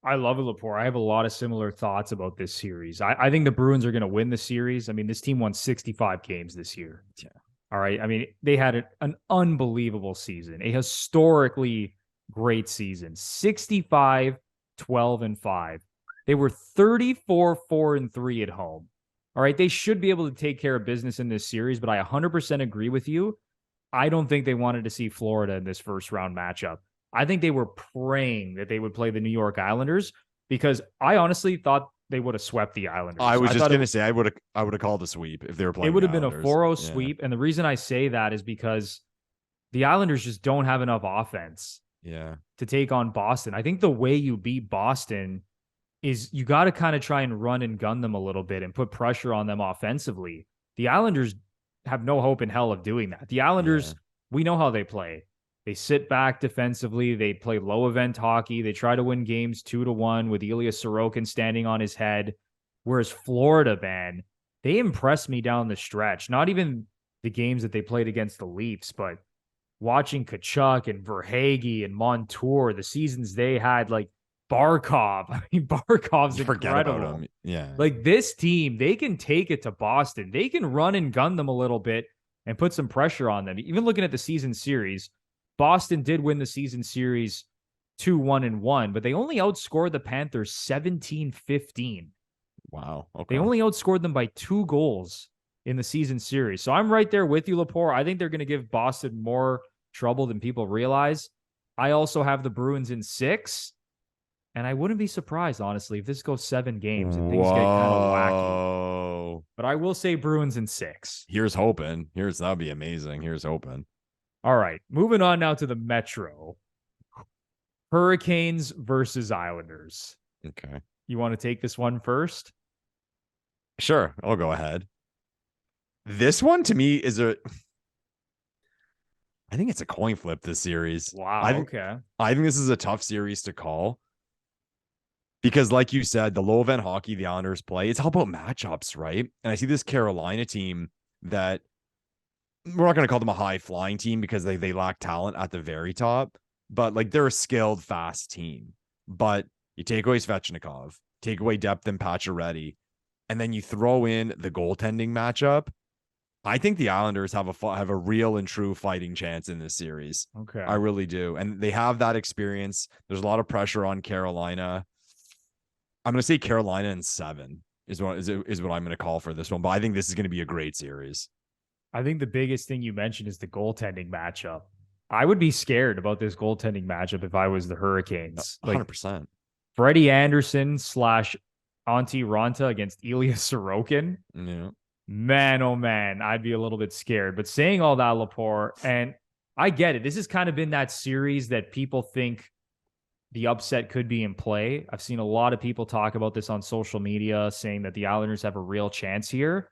I love it, Lepore. I have a lot of similar thoughts about this series. I think the Bruins are going to win the series. I mean, this team won 65 games this year. Yeah. All right. I mean, they had an unbelievable season, a historically great season. 65, 12, and 5. They were 34, 4, and 3 at home. All right. They should be able to take care of business in this series, but I 100% agree with you. I don't think they wanted to see Florida in this first round matchup. I think they were praying that they would play the New York Islanders, because I honestly thought they would have swept the Islanders. I was just going to say I would have called a sweep if they were playing. It would have been a 4-0 sweep, and the reason I say that is because the Islanders just don't have enough offense. To take on Boston. I think the way you beat Boston is you got to kind of try and run and gun them a little bit and put pressure on them offensively. The Islanders have no hope in hell of doing that. The Islanders, we know how they play. They sit back defensively. They play low event hockey. They try to win games 2-1 with Ilya Sorokin standing on his head. Whereas Florida, man, they impressed me down the stretch. Not even the games that they played against the Leafs, but watching Kachuk and Verhaeghe and Montour, the seasons they had, like Barkov. I mean, Barkov's incredible. About him. Yeah. Like this team, they can take it to Boston. They can run and gun them a little bit and put some pressure on them. Even looking at the season series, Boston did win the season series 2-1-1, but they only outscored the Panthers 17-15. Wow. Okay. They only outscored them by 2 goals in the season series. So I'm right there with you, Lepore. I think they're going to give Boston more trouble than people realize. I also have the Bruins in 6, and I wouldn't be surprised, honestly, if this goes 7 games and things get kind of wacky. But I will say Bruins in 6. Here's hoping. That'd be amazing. Here's hoping. All right, moving on now to the Metro. Hurricanes versus Islanders. Okay. You want to take this one first? Sure, I'll go ahead. This one to me is I think it's a coin flip this series. Wow, okay. I think this is a tough series to call. Because like you said, the low event hockey the Islanders play, it's all about matchups, right? And I see this Carolina team that we're not going to call them a high flying team because they lack talent at the very top, but like they're a skilled, fast team. But you take away Svechnikov, take away depth and Pacioretty, and then you throw in the goaltending matchup. I think the Islanders have a real and true fighting chance in this series. Okay. I really do. And they have that experience. There's a lot of pressure on Carolina. I'm going to say Carolina in 7 is what I'm going to call for this one. But I think this is going to be a great series. I think the biggest thing you mentioned is the goaltending matchup. I would be scared about this goaltending matchup if I was the Hurricanes. 100%. Freddie Anderson / Antti Ranta against Ilya Sorokin. Yeah. Man, oh man, I'd be a little bit scared. But saying all that, Lepore, and I get it. This has kind of been that series that people think the upset could be in play. I've seen a lot of people talk about this on social media, saying that the Islanders have a real chance here.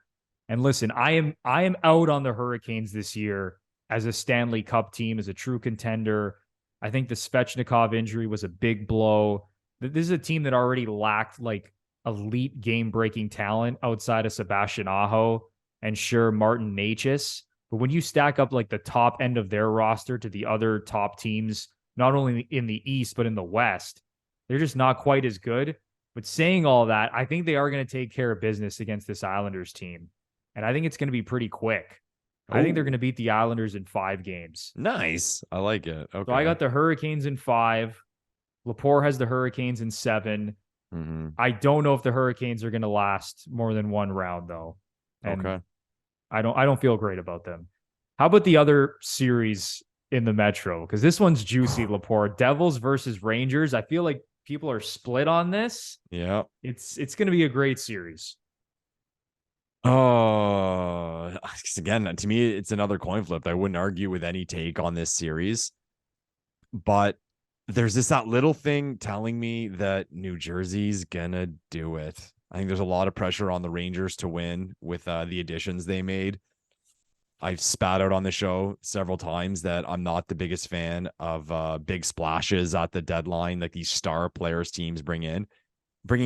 And listen, I am out on the Hurricanes this year as a Stanley Cup team, as a true contender. I think the Svechnikov injury was a big blow. This is a team that already lacked like elite game-breaking talent outside of Sebastian Aho and sure Martin Necas. But when you stack up like the top end of their roster to the other top teams, not only in the East, but in the West, they're just not quite as good. But saying all that, I think they are going to take care of business against this Islanders team. And I think it's going to be pretty quick. I think they're going to beat the Islanders in 5 games. Nice. I like it. Okay. So I got the Hurricanes in 5. Lepore has the Hurricanes in 7. Mm-hmm. I don't know if the Hurricanes are going to last more than 1 round, though. And okay. I don't feel great about them. How about the other series in the Metro? Because this one's juicy, Lepore. Devils versus Rangers. I feel like people are split on this. Yeah. It's going to be a great series. Oh, again, to me, it's another coin flip. I wouldn't argue with any take on this series, but there's that little thing telling me that New Jersey's gonna do it. I think there's a lot of pressure on the Rangers to win with the additions they made. I've spat out on the show several times that I'm not the biggest fan of big splashes at the deadline, like these star players teams bringing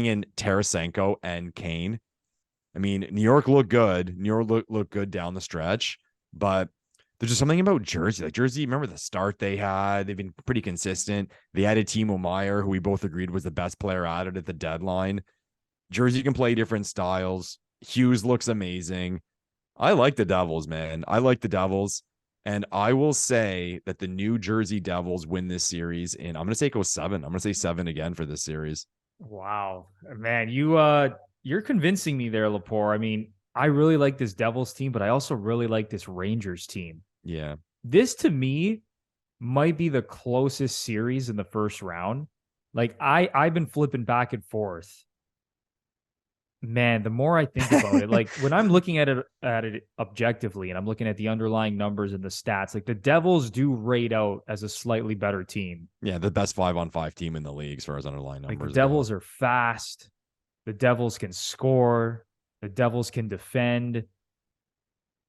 in Tarasenko and Kane. I mean, New York looked good. New York looked good down the stretch, but there's just something about Jersey. Like Jersey, remember the start they had? They've been pretty consistent. They added Timo Meier, who we both agreed was the best player added at the deadline. Jersey can play different styles. Hughes looks amazing. I like the Devils, man. I like the Devils. And I will say that the New Jersey Devils win this series in, I'm going to say go 7. I'm going to say 7 again for this series. Wow, man, you're convincing me there, Lepore. I mean, I really like this Devils team, but I also really like this Rangers team. Yeah. This to me might be the closest series in the first round. Like I've been flipping back and forth. Man, the more I think about it, like when I'm looking at it objectively and I'm looking at the underlying numbers and the stats, like the Devils do rate out as a slightly better team. Yeah, the best 5-on-5 team in the league as far as underlying numbers. Like the Devils are fast. The Devils can score. The Devils can defend.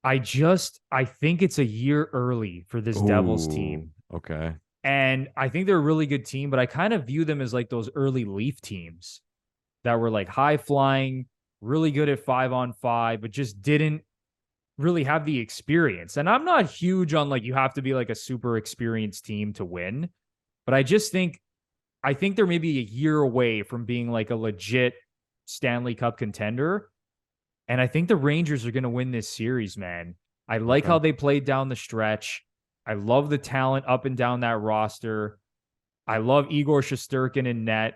I think it's a year early for this Devils team. Okay. And I think they're a really good team, but I kind of view them as like those early Leaf teams that were like high flying, really good at 5-on-5, but just didn't really have the experience. And I'm not huge on like, you have to be like a super experienced team to win, but I think they're maybe a year away from being like a legit Stanley Cup contender. And I think the Rangers are going to win this series, man. I like how they played down the stretch. I love the talent up and down that roster. I love Igor Shesterkin in net.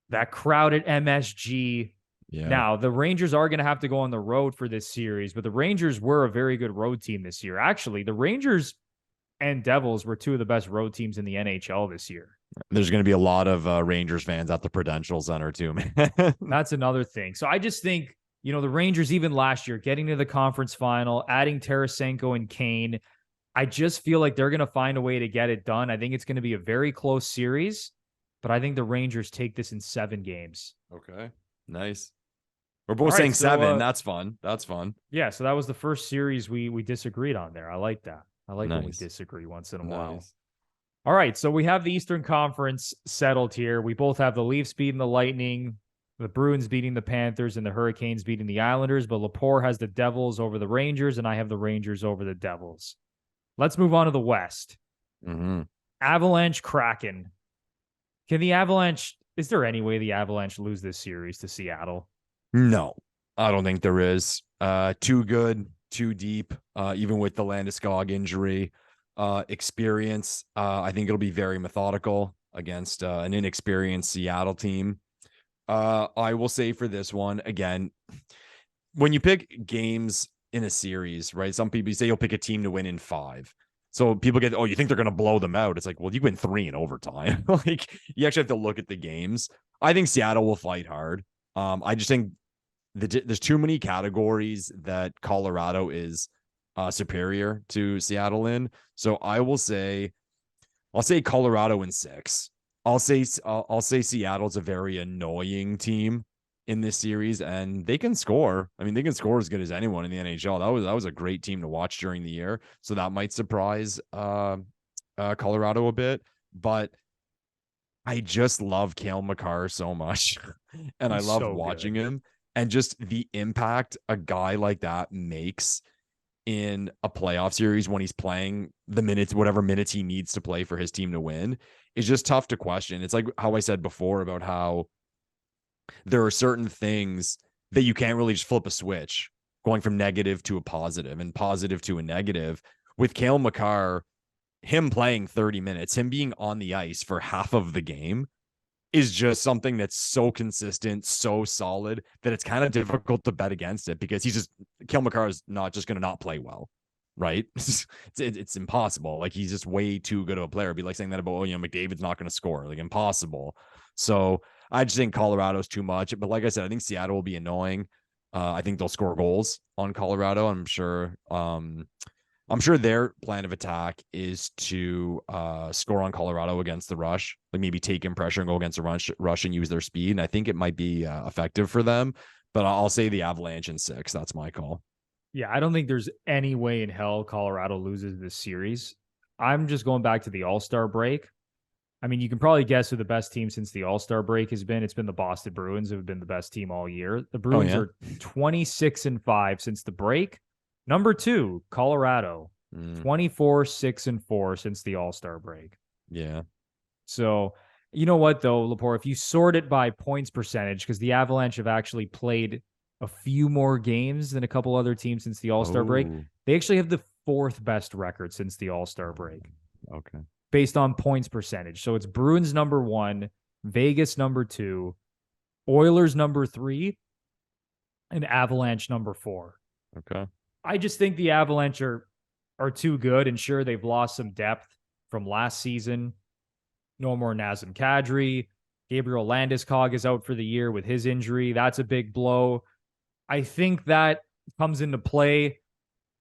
That crowd at MSG. Yeah. Now, the Rangers are going to have to go on the road for this series, but the Rangers were a very good road team this year. Actually, the Rangers and Devils were two of the best road teams in the NHL this year. There's going to be a lot of Rangers fans at the Prudential Center too, man. That's another thing. So I just think, the Rangers, even last year, getting to the conference final, adding Tarasenko and Kane, I just feel like they're going to find a way to get it done. I think it's going to be a very close series, but I think the Rangers take this in 7 games. Okay, nice. We're both saying 7. That's fun. That's fun. Yeah, so that was the first series we disagreed on there. I like that. I like when we disagree once in a while. All right, so we have the Eastern Conference settled here. We both have the Leafs beating the Lightning, the Bruins beating the Panthers, and the Hurricanes beating the Islanders, but Lepore has the Devils over the Rangers, and I have the Rangers over the Devils. Let's move on to the West. Mm-hmm. Avalanche, Kraken. Is there any way the Avalanche lose this series to Seattle? No, I don't think there is. Too good, too deep, even with the Landeskog injury. Experience, I think it'll be very methodical against an inexperienced Seattle team. I will say for this one, again, when you pick games in a series, right? Some people say you'll pick a team to win in 5. So people get, you think they're going to blow them out. It's like, well, you win 3 in overtime. Like you actually have to look at the games. I think Seattle will fight hard. I just think there's too many categories that Colorado is superior to Seattle in. So I'll say Colorado in 6. I'll say Seattle's a very annoying team in this series, and they can score. I mean, they can score as good as anyone in the NHL. That was a great team to watch during the year. So that might surprise Colorado a bit, but I just love Cale Makar so much, and I love watching him, and just the impact a guy like that makes in a playoff series when he's playing the minutes, whatever minutes he needs to play for his team to win, is just tough to question. It's like how I said before about how there are certain things that you can't really just flip a switch going from negative to a positive and positive to a negative. With Cale Makar, him playing 30 minutes, him being on the ice for half of the game is just something that's so consistent, so solid that it's kind of difficult to bet against it, because Cale Makar is not just going to not play well, right? It's impossible. Like he's just way too good of a player. It'd be like saying that about, McDavid's not going to score, like impossible. So I just think Colorado's too much. But like I said, I think Seattle will be annoying. I think they'll score goals on Colorado. I'm sure I'm sure their plan of attack is to score on Colorado against the rush, like maybe take in pressure and go against the rush and use their speed. And I think it might be effective for them. But I'll say the Avalanche in 6. That's my call. Yeah, I don't think there's any way in hell Colorado loses this series. I'm just going back to the All-Star break. I mean, you can probably guess who the best team since the All-Star break has been. It's been the Boston Bruins, who have been the best team all year. The Bruins are 26-5 since the break. Number 2, Colorado, 24-6-4 since the All-Star break. Yeah. So, you know what, though, Lepore, if you sort it by points percentage, because the Avalanche have actually played a few more games than a couple other teams since the All-Star break, they actually have the 4th best record since the All-Star break. Okay. Based on points percentage. So it's Bruins number 1, Vegas number 2, Oilers number 3, and Avalanche number 4. Okay. I just think the Avalanche are too good, and sure, they've lost some depth from last season. No more Nazem Kadri. Gabriel Landeskog is out for the year with his injury. That's a big blow. I think that comes into play.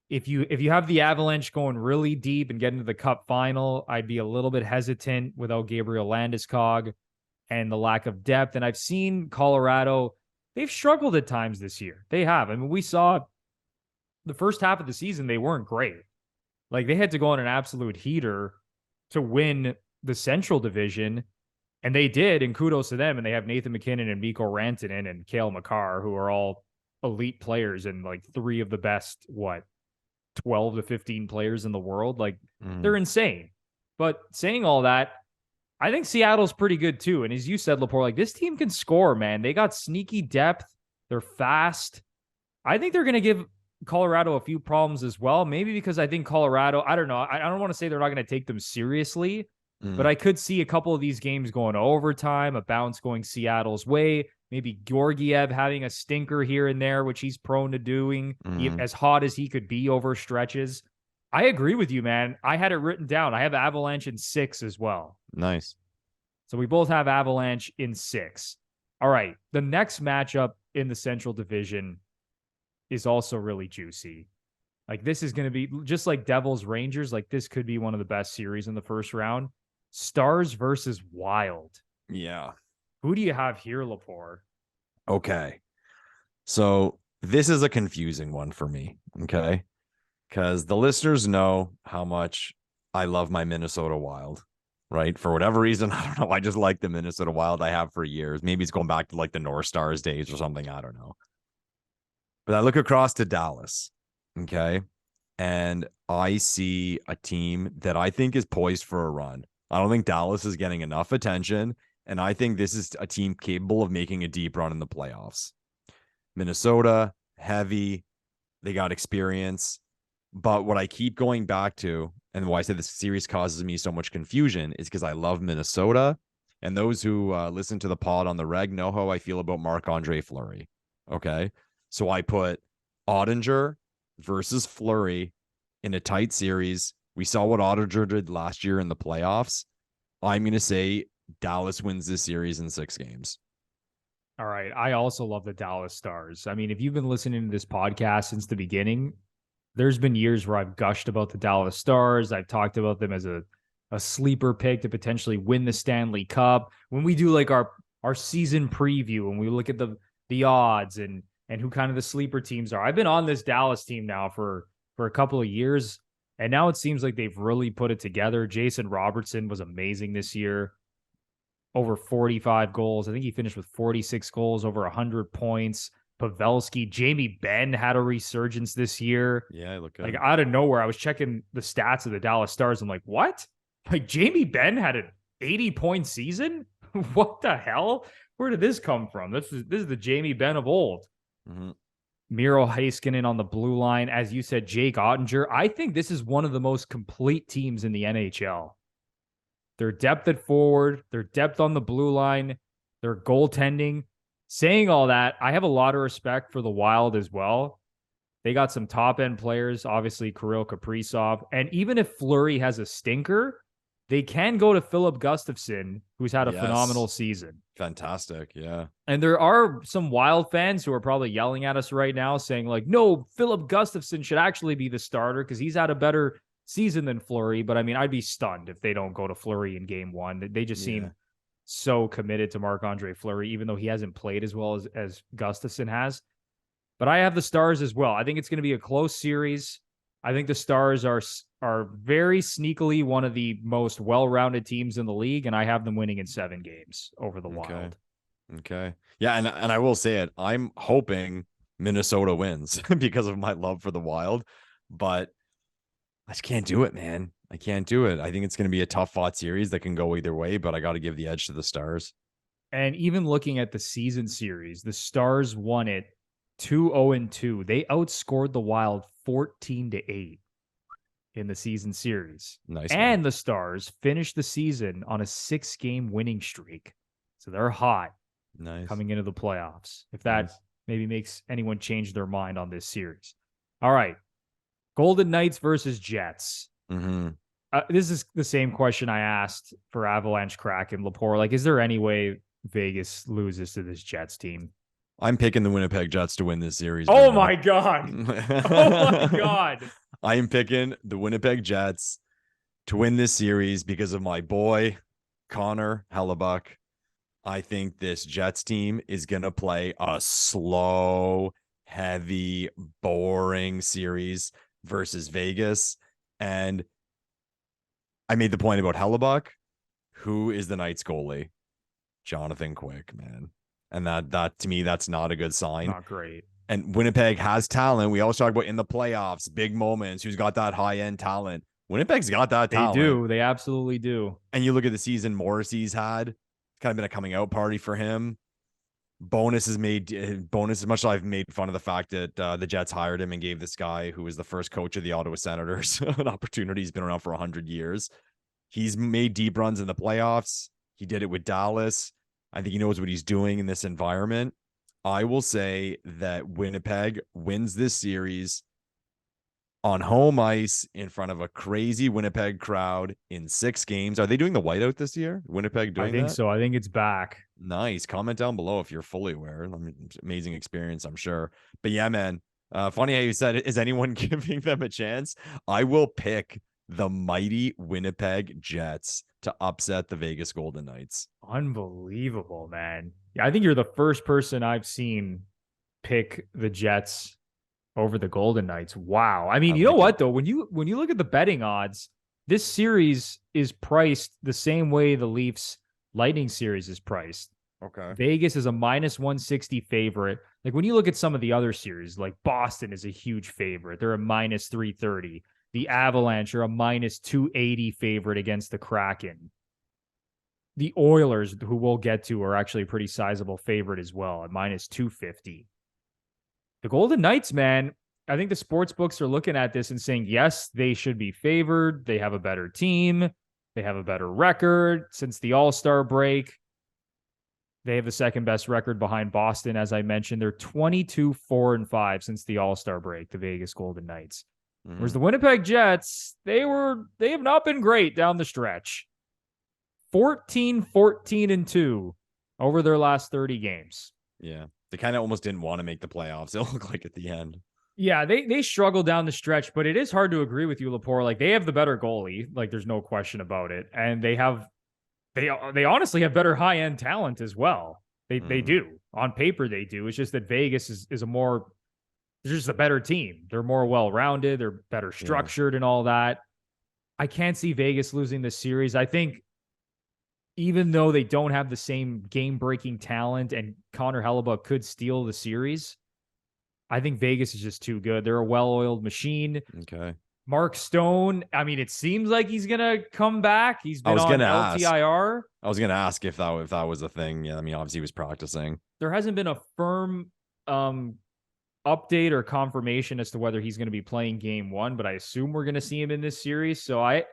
If you have the Avalanche going really deep and getting to the Cup final, I'd be a little bit hesitant without Gabriel Landeskog and the lack of depth. And I've seen Colorado, they've struggled at times this year. They have. I mean, we saw the first half of the season, they weren't great. Like, they had to go on an absolute heater to win the Central Division, and they did, and kudos to them. And they have Nathan McKinnon and Mikko Rantanen and Cale Makar, who are all elite players and like 3 of the best, 12 to 15 players in the world. Like, they're insane. But saying all that, I think Seattle's pretty good too. And as you said, Lepore, like, this team can score, man. They got sneaky depth. They're fast. I think they're going to give Colorado a few problems as well. Maybe because I think Colorado, I don't know. I don't want to say they're not going to take them seriously, but I could see a couple of these games going to overtime, a bounce going Seattle's way. Maybe Georgiev having a stinker here and there, which he's prone to doing, as hot as he could be over stretches. I agree with you, man. I had it written down. I have Avalanche in 6 as well. Nice. So we both have Avalanche in 6. All right. The next matchup in the Central Division is also really juicy. Like, this is going to be just like Devils Rangers. Like, this could be one of the best series in the first round. Stars versus Wild. Yeah. Who do you have here, Lepore? Okay. So this is a confusing one for me. Okay. Because the listeners know how much I love my Minnesota Wild, right? For whatever reason, I don't know. I just like the Minnesota Wild. I have for years. Maybe it's going back to like the North Stars days or something. I don't know. But I look across to Dallas. Okay. And I see a team that I think is poised for a run. I don't think Dallas is getting enough attention. And I think this is a team capable of making a deep run in the playoffs. Minnesota, heavy. They got experience. But what I keep going back to, and why I say this series causes me so much confusion, is because I love Minnesota. And those who listen to the pod on the reg know how I feel about Marc-Andre Fleury. Okay. So I put Ottinger versus Fleury in a tight series. We saw what Ottinger did last year in the playoffs. I'm going to say Dallas wins this series in 6 games. All right. I also love the Dallas Stars. I mean, if you've been listening to this podcast since the beginning, there's been years where I've gushed about the Dallas Stars. I've talked about them as a sleeper pick to potentially win the Stanley Cup. When we do like our season preview and we look at the odds and who kind of the sleeper teams are, I've been on this Dallas team now for a couple of years. And now it seems like they've really put it together. Jason Robertson was amazing this year. Over 45 goals. I think he finished with 46 goals, over 100 points. Pavelski, Jamie Benn had a resurgence this year. Yeah, I look good. Like, out of nowhere, I was checking the stats of the Dallas Stars. I'm like, what? Like, Jamie Benn had an 80-point season? What the hell? Where did this come from? This is the Jamie Benn of old. Mm-hmm. Miro Heiskanen on the blue line. As you said, Jake Ottinger. I think this is one of the most complete teams in the NHL. Their depth at forward, their depth on the blue line, their goaltending. Saying all that, I have a lot of respect for the Wild as well. They got some top-end players, obviously Kirill Kaprizov. And even if Fleury has a stinker, They can go to Philip Gustafson, who's had a phenomenal season. Fantastic. Yeah. And there are some Wild fans who are probably yelling at us right now saying like, no, Philip Gustafson should actually be the starter because he's had a better season than Fleury. But I mean, I'd be stunned if they don't go to Fleury in game one. They just seem so committed to Marc-Andre Fleury, even though he hasn't played as well as Gustafson has. But I have the Stars as well. I think it's going to be a close series. I think the Stars are very sneakily one of the most well-rounded teams in the league, and I have them winning in 7 games over the Wild. Okay. Yeah, and I will say it. I'm hoping Minnesota wins because of my love for the Wild, but I just can't do it, man. I can't do it. I think it's going to be a tough-fought series that can go either way, but I got to give the edge to the Stars. And even looking at the season series, the Stars won it 2-0-2. They outscored the Wild 14-8 in the season series. Nice. And the Stars finished the season on a 6-game winning streak. So they're hot. Nice. Coming into the playoffs. If that maybe makes anyone change their mind on this series. All right. Golden Knights versus Jets. Mm-hmm. This is the same question I asked for Avalanche, Kraken, Lepore. Like, is there any way Vegas loses to this Jets team? I'm picking the Winnipeg Jets to win this series. Oh, my God. Oh, my God. I am picking the Winnipeg Jets to win this series because of my boy, Connor Hellebuyck. I think this Jets team is going to play a slow, heavy, boring series versus Vegas. And I made the point about Hellebuyck. Who is the Knights goalie? Jonathan Quick, man. And that to me, that's not a good sign. Not great. And Winnipeg has talent. We always talk about in the playoffs, big moments, who's got that high-end talent. Winnipeg's got that talent. They do. They absolutely do. And you look at the season Morrissey's had. It's kind of been a coming out party for him. Bonus, as much as I've made fun of the fact that the Jets hired him and gave this guy who was the first coach of the Ottawa Senators an opportunity. He's been around for 100 years. He's made deep runs in the playoffs. He did it with Dallas. I think he knows what he's doing in this environment. I will say that Winnipeg wins this series on home ice in front of a crazy Winnipeg crowd in 6 games. Are they doing the whiteout this year? Winnipeg doing that? I think so. I think it's back. Nice. Comment down below if you're fully aware. I mean, amazing experience, I'm sure. But yeah, man, funny how you said it. Is anyone giving them a chance? I will pick the mighty Winnipeg Jets to upset the Vegas Golden Knights. Unbelievable, man. Yeah, I think you're the first person I've seen pick the Jets over the Golden Knights. Wow. I mean, you know what though? When you look at the betting odds, this series is priced the same way the Leafs Lightning series is priced. Okay. Vegas is a -160 favorite. Like when you look at some of the other series, like Boston is a huge favorite. They're a -330. The Avalanche are a -280 favorite against the Kraken. The Oilers, who we'll get to, are actually a pretty sizable favorite as well at -250. The Golden Knights, man, I think the sports books are looking at this and saying, yes, they should be favored. They have a better team. They have a better record since the All-Star break. They have the second best record behind Boston, as I mentioned. They're 22-4-5 since the All-Star break, the Vegas Golden Knights. Whereas the Winnipeg Jets, they have not been great down the stretch. 14-14-2 over their last 30 games. Yeah. They kind of almost didn't want to make the playoffs. It looked like at the end. Yeah, they struggle down the stretch, but it is hard to agree with you, Lepore. Like they have the better goalie, like there's no question about it, and they honestly have better high-end talent as well. They do. On paper they do. It's just that Vegas is they're just a better team. They're more well-rounded, they're better structured and all that. I can't see Vegas losing this series. I think even though they don't have the same game-breaking talent and Connor Hellebuyck could steal the series, I think Vegas is just too good. They're a well-oiled machine. Okay. Mark Stone, I mean, it seems like he's going to come back. He's been on LTIR. I was going to ask if that was a thing. Yeah, I mean, obviously he was practicing. There hasn't been a firm update or confirmation as to whether he's going to be playing game 1, but I assume we're going to see him in this series. So I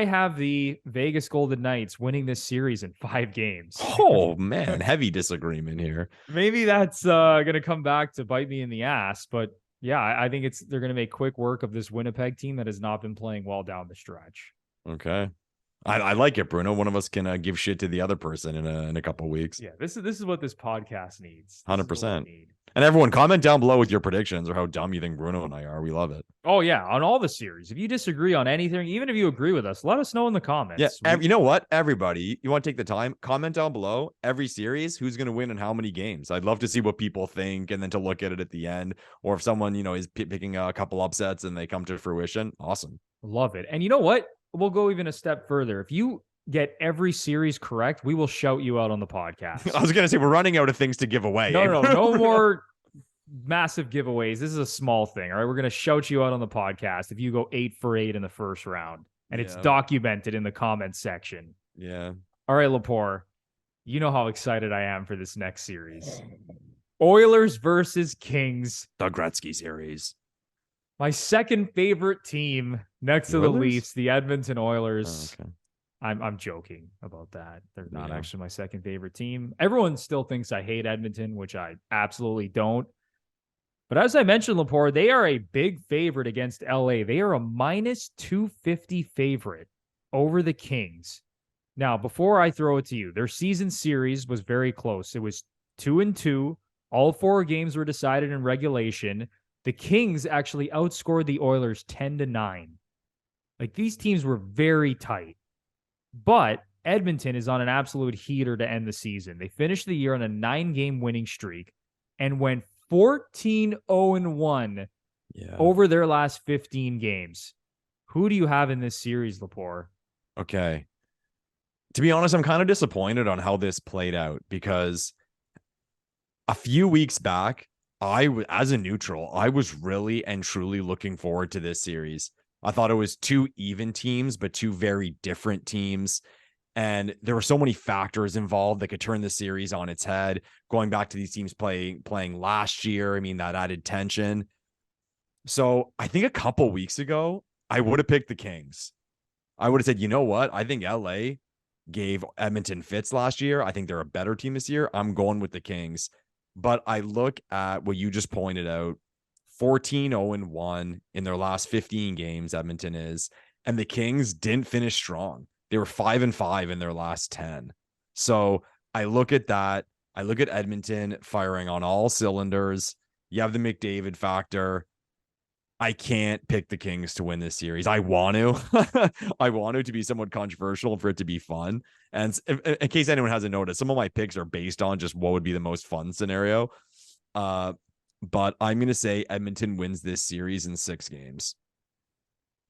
have the Vegas Golden Knights winning this series in 5 games. Oh, man. Heavy disagreement here. Maybe that's going to come back to bite me in the ass. But yeah, I think they're going to make quick work of this Winnipeg team that has not been playing well down the stretch. Okay. I like it, Bruno. One of us can give shit to the other person in a couple of weeks. Yeah, this is what this podcast needs. 100%. And everyone, comment down below with your predictions or how dumb you think Bruno and I are. We love it. Oh, yeah, on all the series. If you disagree on anything, even if you agree with us, let us know in the comments. Yeah, you know what? Everybody, you want to take the time? Comment down below every series, who's going to win and how many games. I'd love to see what people think and then to look at it at the end. Or if someone, is picking a couple upsets and they come to fruition, awesome. Love it. And you know what? We'll go even a step further. If you get every series correct, we will shout you out on the podcast. I was going to say, we're running out of things to give away. No more massive giveaways. This is a small thing. All right. We're going to shout you out on the podcast if you go 8 for 8 in the first round. And it's documented in the comments section. Yeah. All right, Lepore. You know how excited I am for this next series. Oilers versus Kings. The Gretzky series. My second favorite team next to the Leafs, the Edmonton Oilers. Oh, okay. I'm joking about that. They're not actually my second favorite team. Everyone still thinks I hate Edmonton, which I absolutely don't. But as I mentioned, Lepore, they are a big favorite against LA. They are a minus 250 favorite over the Kings. Now, before I throw it to you, their season series was very close. It was 2-2. All 4 games were decided in regulation. The Kings actually outscored the Oilers 10-9. Like, these teams were very tight. But Edmonton is on an absolute heater to end the season. They finished the year on a 9-game winning streak and went 14-0-1 over their last 15 games. Who do you have in this series, Lepore? Okay. To be honest, I'm kind of disappointed on how this played out because a few weeks back, as a neutral, I was really and truly looking forward to this series. I thought it was 2 even teams, but 2 very different teams. And there were so many factors involved that could turn the series on its head. Going back to these teams playing last year, I mean, that added tension. So I think a couple weeks ago, I would have picked the Kings. I would have said, you know what? I think LA gave Edmonton fits last year. I think they're a better team this year. I'm going with the Kings. But I look at what you just pointed out, 14-0-1 in their last 15 games, Edmonton is, and the Kings didn't finish strong. They were 5-5 in their last 10. So I look at that. I look at Edmonton firing on all cylinders. You have the McDavid factor. I can't pick the Kings to win this series. I want to. I want it to be somewhat controversial and for it to be fun. And in case anyone hasn't noticed, some of my picks are based on just what would be the most fun scenario. But I'm going to say Edmonton wins this series in 6 games.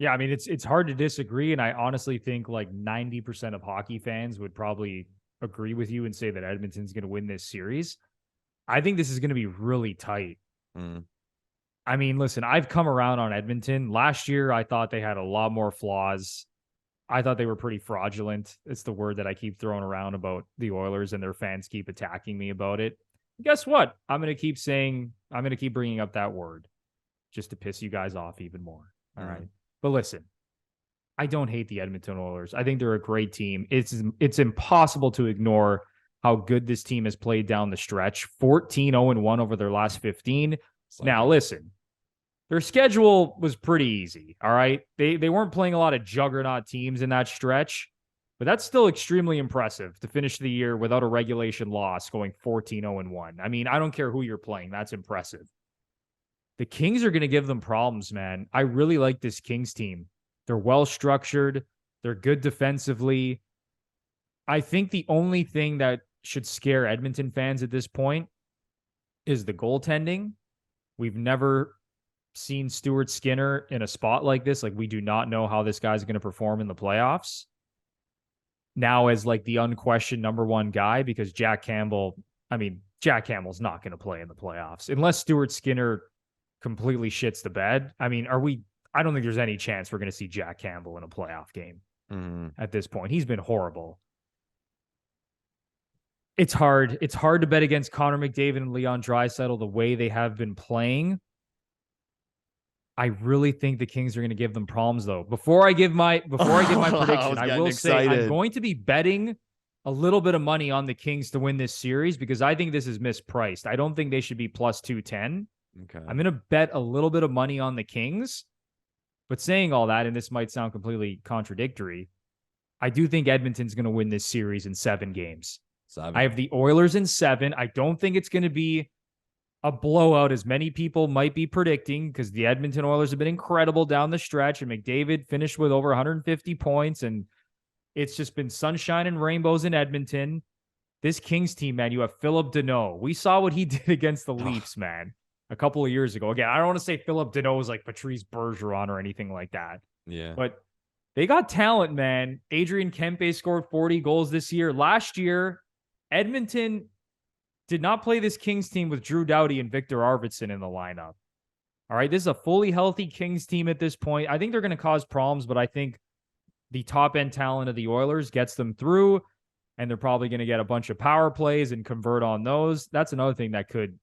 Yeah, I mean, it's hard to disagree. And I honestly think like 90% of hockey fans would probably agree with you and say that Edmonton's going to win this series. I think this is going to be really tight. I mean, listen, I've come around on Edmonton. Last year, I thought they had a lot more flaws. I thought they were pretty fraudulent. It's the word that I keep throwing around about the Oilers, and their fans keep attacking me about it. Guess what? I'm going to keep bringing up that word just to piss you guys off even more. All right. But listen, I don't hate the Edmonton Oilers. I think they're a great team. It's impossible to ignore how good this team has played down the stretch. 14-0-1 over their last 15. Now, listen, their schedule was pretty easy, all right? They weren't playing a lot of juggernaut teams in that stretch, but that's still extremely impressive to finish the year without a regulation loss going 14-0-1. I mean, I don't care who you're playing. That's impressive. The Kings are going to give them problems, man. I really like this Kings team. They're well-structured. They're good defensively. I think the only thing that should scare Edmonton fans at this point is the goaltending. We've never seen Stuart Skinner in a spot like this. Like, we do not know how this guy's going to perform in the playoffs. Now as like the unquestioned number 1 guy, because Jack Campbell's not going to play in the playoffs unless Stuart Skinner completely shits the bed. I mean, I don't think there's any chance we're going to see Jack Campbell in a playoff game at this point. He's been horrible. It's hard. It's hard to bet against Connor McDavid and Leon Draisaitl the way they have been playing. I really think the Kings are going to give them problems, though. Before I give my prediction, I will say I'm going to be betting a little bit of money on the Kings to win this series because I think this is mispriced. I don't think they should be plus 210. Okay. I'm going to bet a little bit of money on the Kings. But saying all that, and this might sound completely contradictory, I do think Edmonton's going to win this series in 7 games. 7. I have the Oilers in 7. I don't think it's going to be a blowout as many people might be predicting because the Edmonton Oilers have been incredible down the stretch, and McDavid finished with over 150 points, and it's just been sunshine and rainbows in Edmonton. This Kings team, man, you have Philip Deneau. We saw what he did against the Leafs, man, a couple of years ago. Again, I don't want to say Philip Deneau is like Patrice Bergeron or anything like that. Yeah. But they got talent, man. Adrian Kempe scored 40 goals this year. Last year, Edmonton did not play this Kings team with Drew Doughty and Victor Arvidsson in the lineup. All right, this is a fully healthy Kings team at this point. I think they're going to cause problems, but I think the top-end talent of the Oilers gets them through, and they're probably going to get a bunch of power plays and convert on those. That's another thing that could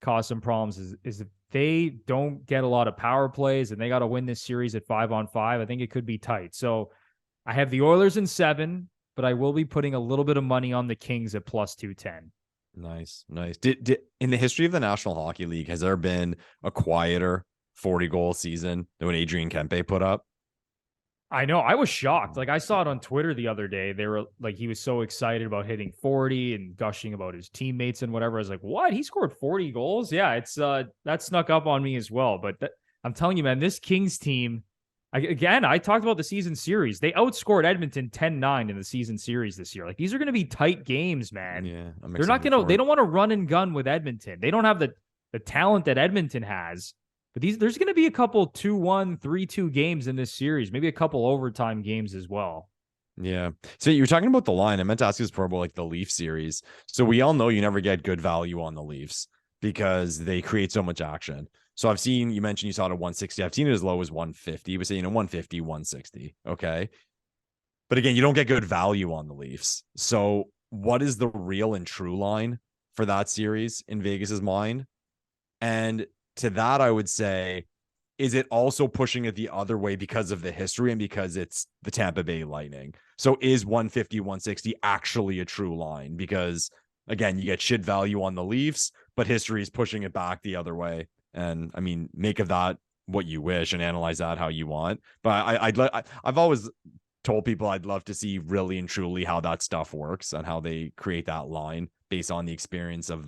cause some problems is if they don't get a lot of power plays and they got to win this series at 5-on-5, I think it could be tight. So I have the Oilers in 7, but I will be putting a little bit of money on the Kings at plus 210. Nice. Did in the history of the National Hockey League, has there been a quieter 40-goal season than what Adrian Kempe put up? I know. I was shocked. Like, I saw it on Twitter the other day. They were like, he was so excited about hitting 40 and gushing about his teammates and whatever. I was like, what? He scored 40 goals? Yeah, it's that snuck up on me as well. But I'm telling you, man, this Kings team, I talked about the season series. They outscored Edmonton 10-9 in the season series this year. Like, these are going to be tight games, man. Yeah. They're not going to, they don't want to run and gun with Edmonton. They don't have the talent that Edmonton has. But there's going to be a couple 2-1, 3-2 games in this series, maybe a couple overtime games as well. Yeah. So you were talking about the line. I meant to ask you this before about like the Leaf series. So we all know you never get good value on the Leafs because they create so much action. So I've seen, you mentioned you saw it at 160. I've seen it as low as 150, but say, 150, 160. Okay. But again, you don't get good value on the Leafs. So what is the real and true line for that series in Vegas's mind? And to that, I would say, is it also pushing it the other way because of the history and because it's the Tampa Bay Lightning? So is 150, 160 actually a true line? Because again, you get shit value on the Leafs, but history is pushing it back the other way. And I mean, make of that what you wish and analyze that how you want. But I've always told people I'd love to see really and truly how that stuff works and how they create that line based on the experience of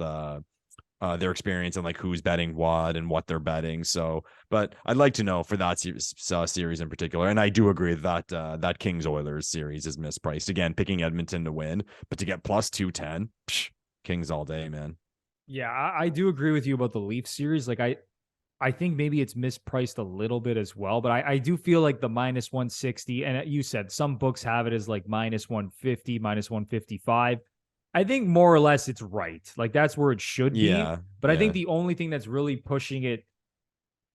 their experience and like who's betting what and what they're betting. So, but I'd like to know for that series in particular. And I do agree that that Kings Oilers series is mispriced. Again, picking Edmonton to win, but to get plus 210, Kings all day, man. Yeah, I do agree with you about the Leafs series. Like, I think maybe it's mispriced a little bit as well, but I do feel like the minus 160, and you said some books have it as like minus 150, minus 155. I think more or less it's right. Like, that's where it should be. But I think the only thing that's really pushing it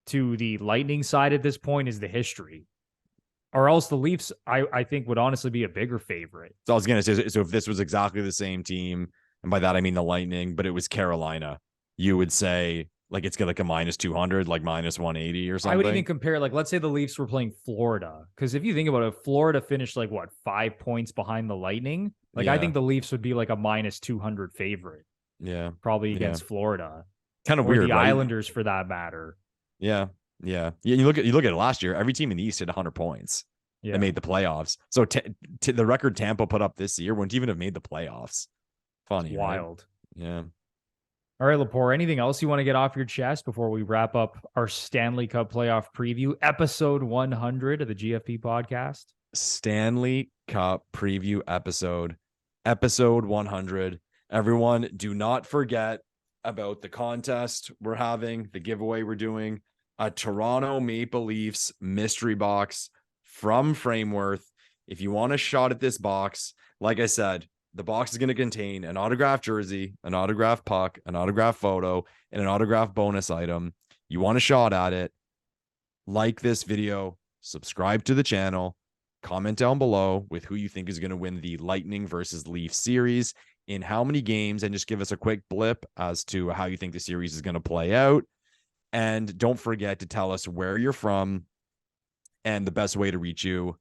to the Lightning side at this point is the history. Or else the Leafs, I think, would honestly be a bigger favorite. So I was going to say, so if this was exactly the same team, and by that I mean the Lightning, but it was Carolina, you would say, like, it's got like a minus 200, like minus 180 or something. I would even compare, like, let's say the Leafs were playing Florida. Because if you think about it, Florida finished like, 5 points behind the Lightning? Like, I think the Leafs would be like a minus 200 favorite. Yeah. Probably against Florida. Kind of or weird, the right? Islanders for that matter. Yeah. You look at it last year, every team in the East hit 100 points. Yeah. They made the playoffs. So the record Tampa put up this year wouldn't even have made the playoffs. Funny. It's wild. Right? Yeah. All right, Lepore, anything else you want to get off your chest before we wrap up our Stanley Cup playoff preview, episode 100 of the GFP podcast? Stanley Cup preview episode 100. Everyone, do not forget about the contest we're having, the giveaway we're doing, a Toronto Maple Leafs mystery box from Frameworth. If you want a shot at this box, like I said, the box is going to contain an autographed jersey, an autographed puck, an autographed photo, and an autographed bonus item. You want a shot at it, like this video, subscribe to the channel, comment down below with who you think is going to win the Lightning versus Leafs series, in how many games, and just give us a quick blip as to how you think the series is going to play out. And don't forget to tell us where you're from and the best way to reach you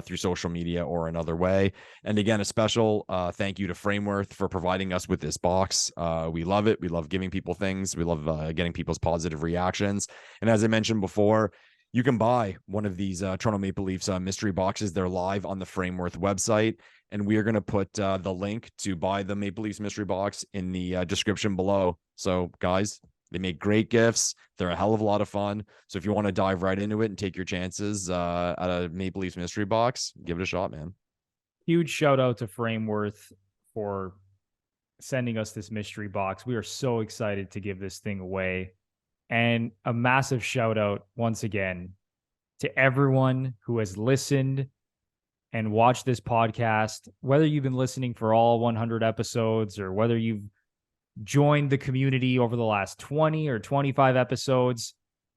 through social media or another way. And again, a special thank you to Frameworth for providing us with this box. We love it. We love giving people things. We love getting people's positive reactions. And as I mentioned before, you can buy one of these Toronto Maple Leafs mystery boxes. They're live on the Frameworth website, and we are going to put the link to buy the Maple Leafs mystery box in the description below. So guys, they make great gifts. They're a hell of a lot of fun. So if you want to dive right into it and take your chances at a Maple Leafs mystery box, give it a shot, man. Huge shout out to Frameworth for sending us this mystery box. We are so excited to give this thing away. And a massive shout out once again to everyone who has listened and watched this podcast, whether you've been listening for all 100 episodes or whether you've joined the community over the last 20 or 25 episodes.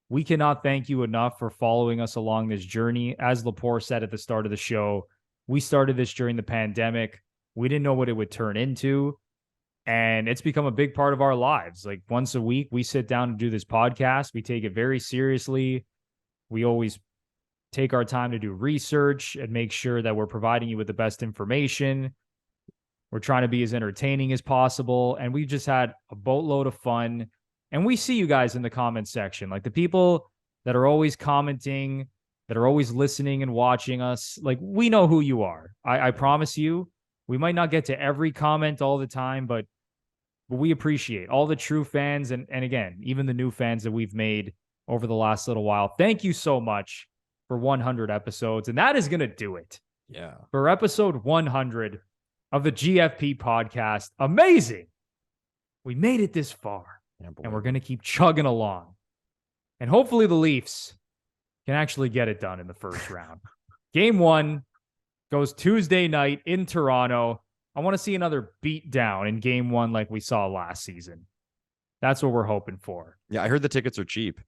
We cannot thank you enough for following us along this journey. As Lepore said at the start of the show, we started this during the pandemic. We didn't know what it would turn into. And it's become a big part of our lives. Like once a week, we sit down and do this podcast. We take it very seriously. We always take our time to do research and make sure that we're providing you with the best information. We're trying to be as entertaining as possible. And we've just had a boatload of fun. And we see you guys in the comment section, like the people that are always commenting, that are always listening and watching us. Like we know who you are. I promise you, we might not get to every comment all the time, but we appreciate all the true fans. And again, even the new fans that we've made over the last little while. Thank you so much for 100 episodes. And that is going to do it. Yeah. For episode 100 of the GFP podcast. Amazing. We made it this far. And we're going to keep chugging along. And hopefully the Leafs can actually get it done in the first round. Game 1 goes Tuesday night in Toronto. I want to see another beatdown in game 1 like we saw last season. That's what we're hoping for. Yeah, I heard the tickets are cheap.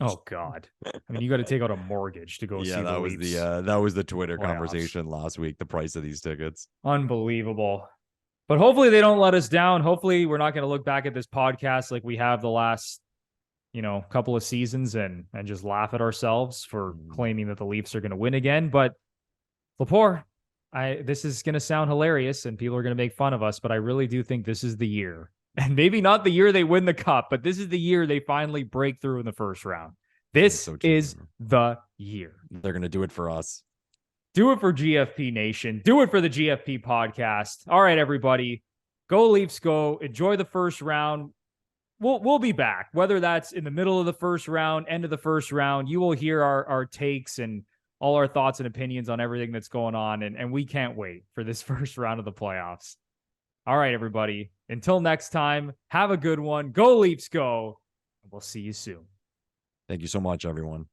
Oh God! I mean, you got to take out a mortgage to go see the Leafs. That was the Twitter playoffs. Conversation last week. The price of these tickets, unbelievable. But hopefully they don't let us down. Hopefully we're not going to look back at this podcast like we have the last, couple of seasons and just laugh at ourselves for claiming that the Leafs are going to win again. But Lepore, this is going to sound hilarious and people are going to make fun of us, but I really do think this is the year. And maybe not the year they win the cup, but this is the year they finally break through in the first round. This is the year. They're going to do it for us. Do it for GFP Nation. Do it for the GFP podcast. All right, everybody. Go Leafs, go. Enjoy the first round. We'll be back, whether that's in the middle of the first round, end of the first round. You will hear our takes and all our thoughts and opinions on everything that's going on. And we can't wait for this first round of the playoffs. All right, everybody. Until next time, have a good one. Go Leafs, go. We'll see you soon. Thank you so much, everyone.